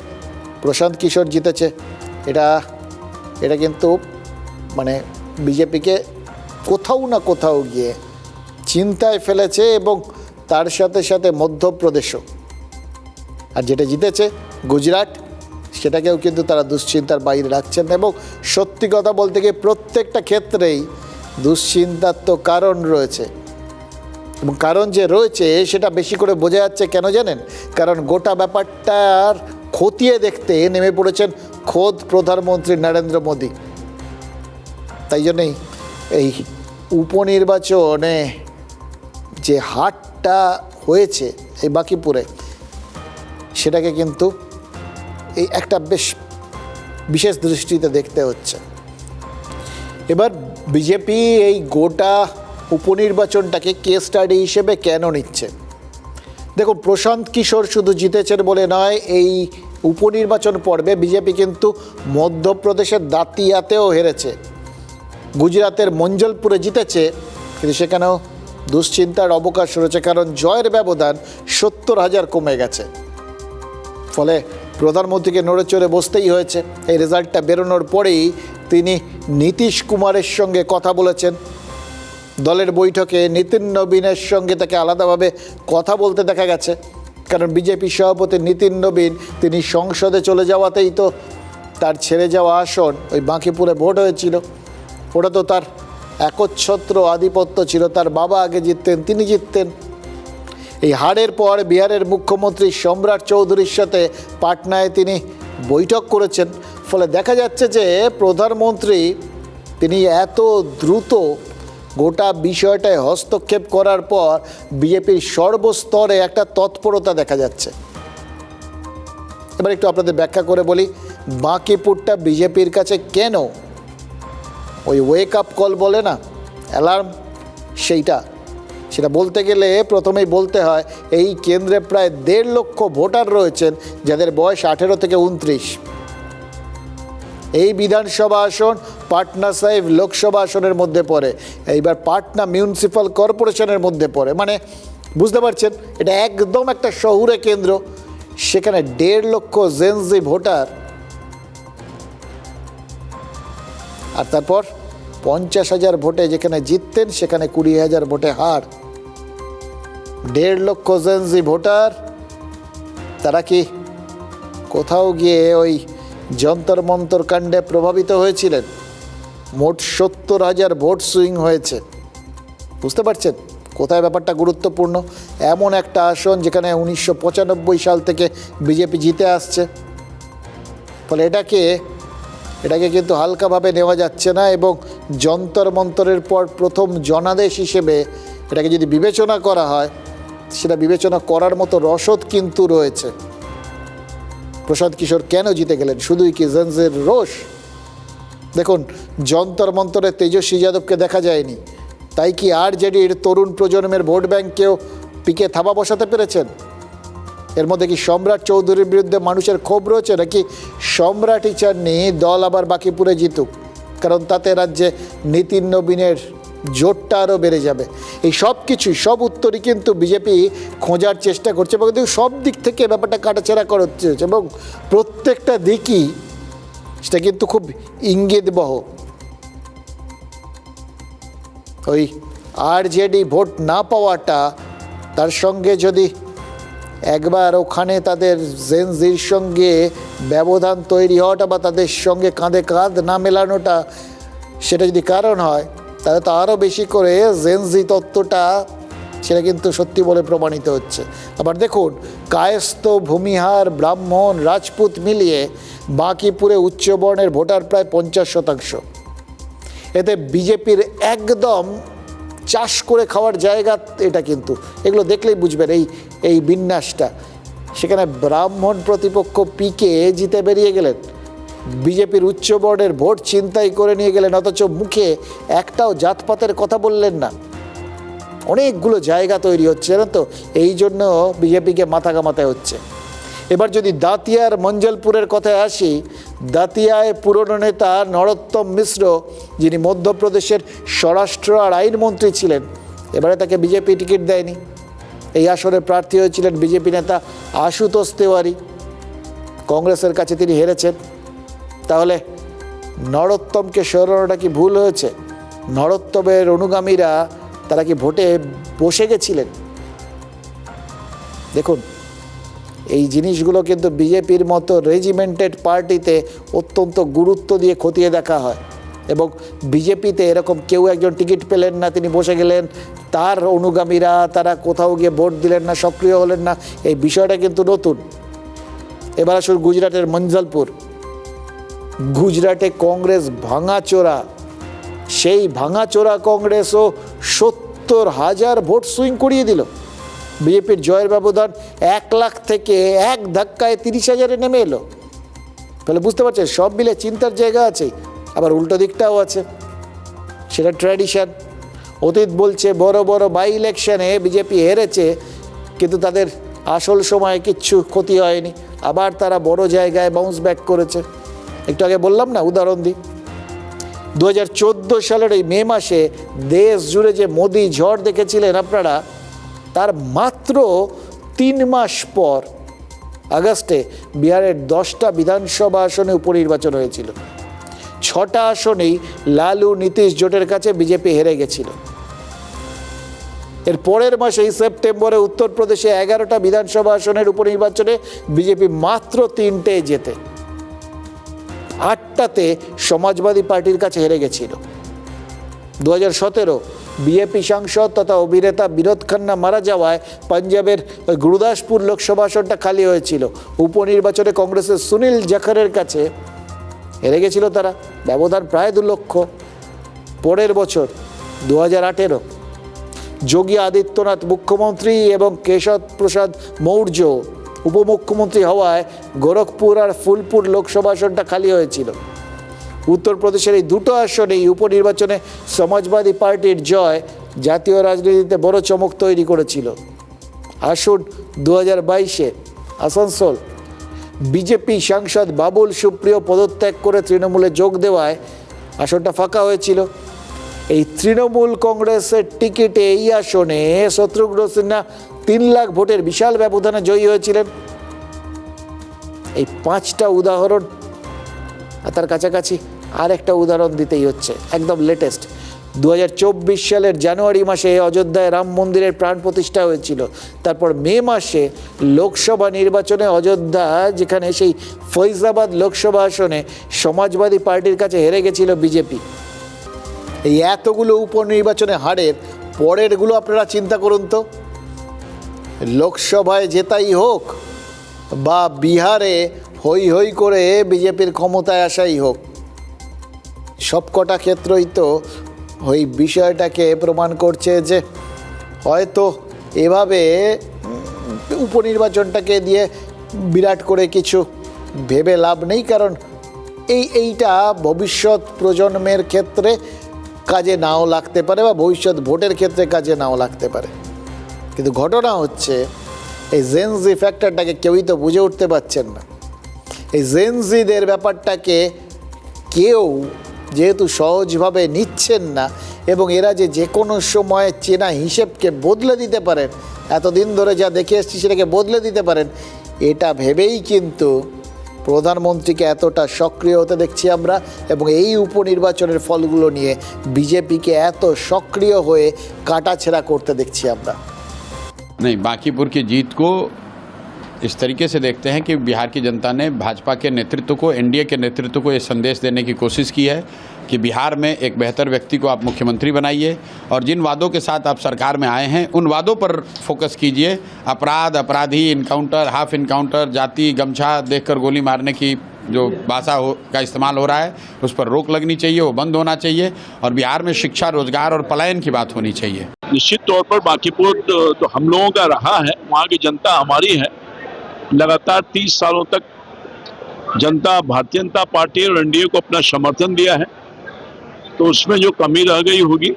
প্রশান্ত কিশোর জিতেছে। এটা কিন্তু মানে বিজেপিকে কোথাও না কোথাও গিয়ে চিন্তায় ফেলেছে, এবং তার সাথে সাথে মধ্যপ্রদেশও। আর যেটা জিতেছে গুজরাট, সেটাকেও কিন্তু তারা দুশ্চিন্তার বাইরে রাখছেন। এবং সত্যি কথা বলতে গিয়ে প্রত্যেকটা ক্ষেত্রেই দুশ্চিন্তার তো কারণ রয়েছে, এবং কারণ যে রয়েছে সেটা বেশি করে বোঝা যাচ্ছে কেন জানেন? কারণ গোটা ব্যাপারটার খতিয়ে দেখতে নেমে পড়েছেন খোদ প্রধানমন্ত্রী নরেন্দ্র মোদী। তাই জন্যই এই উপনির্বাচনে যে হারটা হয়েছে এই বাঁকিপুরে, সেটাকে কিন্তু এই একটা বেশ বিশেষ দৃষ্টিতে দেখতে হচ্ছে। এবার বিজেপি এই গোটা উপনির্বাচনটাকে কেস স্টাডি হিসেবে কেন নিচ্ছে? দেখুন, প্রশান্ত কিশোর শুধু জিতেছেন বলে নয়, এই উপনির্বাচন পর্বে বিজেপি কিন্তু মধ্যপ্রদেশের দাতিয়াতেও হেরেছে, গুজরাতের মঞ্জলপুরে জিতেছে, কিন্তু সেখানেও দুশ্চিন্তার অবকাশ রয়েছে, কারণ জয়ের ব্যবধান 70,000 কমে গেছে। ফলে প্রধানমন্ত্রীকে নড়ে চড়ে বসতেই হয়েছে। এই রেজাল্টটা বেরোনোর পরেই তিনি নীতিশ কুমারের সঙ্গে কথা বলেছেন। দলের বৈঠকে নিতিন নবীনের সঙ্গে তাকে আলাদাভাবে কথা বলতে দেখা গেছে, কারণ বিজেপি সভাপতি নিতিন নবীন তিনি সংসদে চলে যাওয়াতেই তো তার ছেড়ে যাওয়া আসন ওই বাঁকিপুরে ভোট হয়েছিল। ওটা তো তার একচ্ছত্র আধিপত্য ছিল, তার বাবা আগে জিততেন, তিনি জিততেন। এই হারের পর বিহারের মুখ্যমন্ত্রী সম্রাট চৌধুরীর সাথে পাটনায় তিনি বৈঠক করেছেন। ফলে দেখা যাচ্ছে যে প্রধানমন্ত্রী তিনি এত দ্রুত গোটা বিষয়টায় হস্তক্ষেপ করার পর বিজেপির সর্বস্তরে একটা তৎপরতা দেখা যাচ্ছে। এবার একটু আপনাদের ব্যাখ্যা করে বলি, বাঁকিপুরটা বিজেপির কাছে কেন ওই ওয়েক আপ কল বলে না, অ্যালার্ম, সেটা বলতে গেলে প্রথমেই বলতে হয় এই কেন্দ্রে প্রায় 1.5 লক্ষ ভোটার রয়েছেন যাদের বয়স 18 থেকে 29। এই বিধানসভা আসন পাটনা সাহিব লোকসভা আসনের মধ্যে পড়ে, এইবার পাটনা মিউনিসিপ্যাল কর্পোরেশনের মধ্যে পড়ে। মানে বুঝতে পারছেন, এটা একদম একটা শহুরে কেন্দ্র, সেখানে 1.5 লক্ষ জেনজি ভোটার, আর তারপর 50,000 ভোটে যেখানে জিততেন সেখানে 20,000 ভোটে হার। 1.5 লক্ষ জেনজি ভোটার, তারা কি কোথাও গিয়ে ওই যন্তর মন্তর কাণ্ডে প্রভাবিত হয়েছিলেন? মোট 70,000 ভোট সুইং হয়েছে। বুঝতে পারছেন কোথায় ব্যাপারটা গুরুত্বপূর্ণ? এমন একটা আসন যেখানে 1995 সাল থেকে বিজেপি জিতে আসছে। ফলে এটাকে কিন্তু হালকাভাবে নেওয়া যাচ্ছে না, এবং যন্তর মন্তরের পর প্রথম জনাদেশ হিসেবে এটাকে যদি বিবেচনা করা হয়, সেটা বিবেচনা করার মতো রসদ কিন্তু রয়েছে। প্রশান্ত কিশোর কেন জিতে গেলেন? শুধুই কি জেনজির রোষ? দেখুন, যন্তর মন্তরে তেজস্বী যাদবকে দেখা যায়নি, তাই কি আরজেডির তরুণ প্রজন্মের ভোট ব্যাংকেও পিকে থাবা বসাতে পেরেছেন? এর মধ্যে কি সম্রাট চৌধুরীর বিরুদ্ধে মানুষের ক্ষোভ রয়েছে, নাকি সম্রাটই চাননি দল আবার বাঁকিপুরে জিতুক, কারণ তাতে রাজ্যে নিতিন নবীনের জোটটা আরও বেড়ে যাবে? এই সব উত্তরই কিন্তু বিজেপি খোঁজার চেষ্টা করছে, এবং কিন্তু সব দিক থেকে ব্যাপারটা কাটাছেঁড়া করছে, এবং প্রত্যেকটা দিকই সেটা কিন্তু খুব ইঙ্গিতবহ। ওই আরজেডি ভোট না পাওয়াটা, তার সঙ্গে যদি একবার ওখানে তাদের জেনজির সঙ্গে ব্যবধান তৈরি হওয়াটা বা তাদের সঙ্গে কাঁধে কাঁধ না মেলানোটা, সেটা যদি কারণ হয়, তাহলে তো আরও বেশি করে জেনজি তত্ত্বটা সেটা কিন্তু সত্যি বলে প্রমাণিত হচ্ছে। আবার দেখুন, কায়স্থ, ভূমিহার, ব্রাহ্মণ, রাজপুত মিলিয়ে বাঁকিপুরে উচ্চবর্ণের ভোটার প্রায় 50%। এতে বিজেপির একদম চাষ করে খাওয়ার জায়গা এটা, কিন্তু এগুলো দেখলেই বুঝবেন এই বিন্যাসটা। সেখানে ব্রাহ্মণ প্রতিপক্ষ পিকে জিতে বেরিয়ে গেলেন, বিজেপির উচ্চবর্ণের ভোট ছিনতাই করে নিয়ে গেলেন, অথচ মুখে একটাও জাতপাতের কথা বললেন না। অনেকগুলো জায়গা তৈরি হচ্ছে, জানেন তো, এই জন্য বিজেপিকে মাথা ঘামাতে হচ্ছে। এবার যদি দাতিয়ার মঞ্জলপুরের কথায় আসি, দাতিয়ায় পুরনো নেতা নরোত্তম মিশ্র, যিনি মধ্যপ্রদেশের স্বরাষ্ট্র আর আইনমন্ত্রী ছিলেন, এবারে তাকে বিজেপি টিকিট দেয়নি। এই আসনে প্রার্থী হয়েছিলেন বিজেপি নেতা আশুতোষ তেওয়ারি, কংগ্রেসের কাছে তিনি হেরেছেন। তাহলে নরোত্তমকে সরানোটা কি ভুল হয়েছে? নরোত্তমের অনুগামীরা তারা কি ভোটে বসে গেছিলেন? দেখুন, এই জিনিসগুলো কিন্তু বিজেপির মতো রেজিমেন্টেড পার্টিতে অত্যন্ত গুরুত্ব দিয়ে খতিয়ে দেখা হয়। এবং বিজেপিতে এরকম কেউ একজন টিকিট পেলেন না, তিনি বসে গেলেন, তার অনুগামীরা তারা কোথাও গিয়ে ভোট দিলেন না, সক্রিয় হলেন না, এই বিষয়টা কিন্তু নতুন। এবার আসুন গুজরাটের মঞ্জলপুর। গুজরাটে কংগ্রেস ভাঙাচোরা, সেই ভাঙাচোরা কংগ্রেসও 70,000 ভোট সুইং করিয়ে দিল। বিজেপির জয়ের ব্যবধান 1 লাখ থেকে এক ধাক্কায় 30,000-এ নেমে এলো। তাহলে বুঝতে পারছেন, সব মিলে চিন্তার জায়গা আছে। আবার উল্টো দিকটাও আছে, সেটা ট্র্যাডিশন। অতীত বলছে বড় বড় বাই ইলেকশনে বিজেপি হেরেছে, কিন্তু তাদের আসল সময়ে কিচ্ছু ক্ষতি হয়নি, আবার তারা বড় জায়গায় বাউন্স ব্যাক করেছে। একটু আগে বললাম না, উদাহরণ দিই, 2014 সালের এই মে মাসে দেশ জুড়ে যে মোদি ঝড় দেখেছিলেন আপনারা, তার মাত্র 3 মাস পর আগস্টে বিহারের 10টা বিধানসভা আসনে উপনির্বাচন হয়েছিল। 6টা আসনেই লালু নীতিশ জোটের কাছে বিজেপি হেরে গেছিল। এর পরের মাসেই সেপ্টেম্বরে উত্তরপ্রদেশে 11টা বিধানসভা আসনের উপনির্বাচনে বিজেপি মাত্র 3টে জেতে, 8টাতে সমাজবাদী পার্টির কাছে হেরে গেছিল। 2017 বিজেপি সাংসদ তথা অভিনেতা বিনোদ খান্না মারা যাওয়ায় পাঞ্জাবের গুরুদাসপুর লোকসভা আসনটা খালি হয়েছিল। উপনির্বাচনে কংগ্রেসের সুনীল জাখরের কাছে হেরে গেছিল তারা, ব্যবধান প্রায় 2 লক্ষ। পরের বছর 2018 যোগী আদিত্যনাথ মুখ্যমন্ত্রী এবং কেশব প্রসাদ মৌর্য উপমুখ্যমন্ত্রী হওয়ায় গোরখপুর আর ফুলপুর লোকসভা আসনটা খালি হয়েছিল। উত্তরপ্রদেশের এই 2টো আসনেই উপনির্বাচনে সমাজবাদী পার্টির জয় জাতীয় রাজনীতিতে বড় চমক তৈরি করেছিল। আসুন 2022-এ আসানসোল, বিজেপি সাংসদ বাবুল সুপ্রিয় পদত্যাগ করে তৃণমূলে যোগ দেওয়ায় আসনটা ফাঁকা হয়েছিল। এই তৃণমূল কংগ্রেসের টিকিটে এই আসনে শত্রুঘ্ন সিনহা 3 লাখ ভোটের বিশাল ব্যবধানে জয়ী হয়েছিলেন। এই 5টা উদাহরণ, আর তার কাছাকাছি আর একটা উদাহরণ দিতেই হচ্ছে, একদম লেটেস্ট। 2024 সালের জানুয়ারি মাসে অযোধ্যায় রাম মন্দিরের প্রাণ প্রতিষ্ঠা হয়েছিল। তারপর মে মাসে লোকসভা নির্বাচনে অযোধ্যা, যেখানে সেই ফৈজাবাদ লোকসভা আসনে সমাজবাদী পার্টির কাছে হেরে গেছিল বিজেপি। এই এতগুলো উপনির্বাচনে হারের পরেরগুলো আপনারা চিন্তা করুন তো, লোকসভায় জেতাই হোক বা বিহারে হই হই করে বিজেপির ক্ষমতায় আসাই হোক, সবকটা ক্ষেত্রই তো ওই বিষয়টাকে প্রমাণ করছে যে হয়তো এভাবে উপনির্বাচনটাকে দিয়ে বিরাট করে কিছু ভেবে লাভ নেই, কারণ এইটা ভবিষ্যৎ প্রজন্মের ক্ষেত্রে কাজে নাও লাগতে পারে বা ভবিষ্যৎ ভোটের ক্ষেত্রে কাজে নাও লাগতে পারে। কিন্তু ঘটনা হচ্ছে এই জেনজি ফ্যাক্টরটাকে কেউই তো বুঝে উঠতে পারছেন না। এই জেনজিদের ব্যাপারটাকে কেউ যেহেতু সহজভাবে নিচ্ছেন না, এবং এরা যে কোনো সময় চেনা হিসেবকে বদলে দিতে পারেন, এতদিন ধরে যা দেখে এসেছি সেটাকে বদলে দিতে পারেন, এটা ভেবেই কিন্তু প্রধানমন্ত্রীকে এতটা সক্রিয় হতে দেখছি আমরা, এবং এই উপনির্বাচনের ফলগুলো নিয়ে বিজেপিকে এত সক্রিয় হয়ে কাটাছেঁড়া করতে দেখছি আমরা। नहीं, बांकीपुर की जीत को इस तरीके से देखते हैं कि बिहार की जनता ने भाजपा के नेतृत्व को, एनडीए के नेतृत्व को ये संदेश देने की कोशिश की है कि बिहार में एक बेहतर व्यक्ति को आप मुख्यमंत्री बनाइए और जिन वादों के साथ आप सरकार में आए हैं उन वादों पर फोकस कीजिए। अपराध, अपराधी, इनकाउंटर, हाफ इनकाउंटर, जाति, गमछा देखकर गोली मारने की जो भाषा का इस्तेमाल हो रहा है उस पर रोक लगनी चाहिए, वो बंद होना चाहिए और बिहार में शिक्षा, रोजगार और पलायन की बात होनी चाहिए। निश्चित तौर पर बांकीपुर तो हम लोगों का रहा है, वहाँ की जनता हमारी है। लगातार 30 सालों तक जनता भारतीय जनता पार्टी और एनडीए को अपना समर्थन दिया है, तो उसमें जो कमी रह गई होगी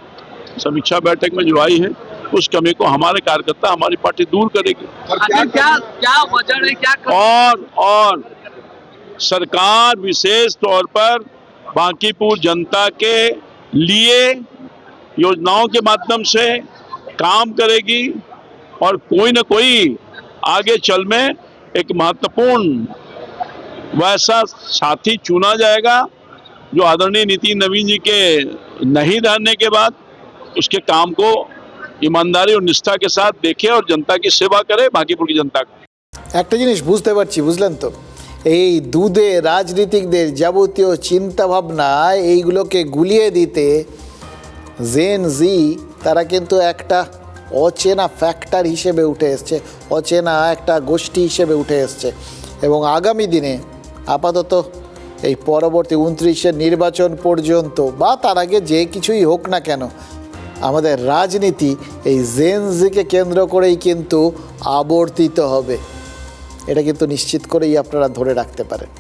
समीक्षा बैठक में जो आई है उस कमी को हमारे कार्यकर्ता, हमारी पार्टी दूर करेगी। क्या वजह है, क्या और सरकार विशेष तौर पर बांकीपुर जनता के लिए योजनाओं के माध्यम से काम करेगी और कोई न कोई आगे चल में एक महत्वपूर्ण वैसा साथी चुना जाएगा जो आदरणीय नितिन नवीन जी के नहीं रहने के बाद उसके काम को ईमानदारी और निष्ठा के साथ देखे और जनता की सेवा करे, बांकीपुर की जनता को। একটা জিনিস বুঝতে পারছি, বুঝলেন তো, এই দুধে রাজনীতিকদের যাবতীয় চিন্তাভাবনা এইগুলোকে গুলিয়ে দিতে জেন জি তারা কিন্তু একটা অচেনা ফ্যাক্টর হিসেবে উঠে এসছে, অচেনা একটা গোষ্ঠী হিসেবে উঠে এসছে এবং আগামী দিনে আপাতত এই পরবর্তী 29-এর নির্বাচন পর্যন্ত বা তার আগে যে কিছুই হোক না কেন আমাদের রাজনীতি এই জেন জিকে কেন্দ্র করেই কিন্তু আবর্তিত হবে। এটা কিন্তু নিশ্চিত করেই আপনারা ধরে রাখতে পারেন।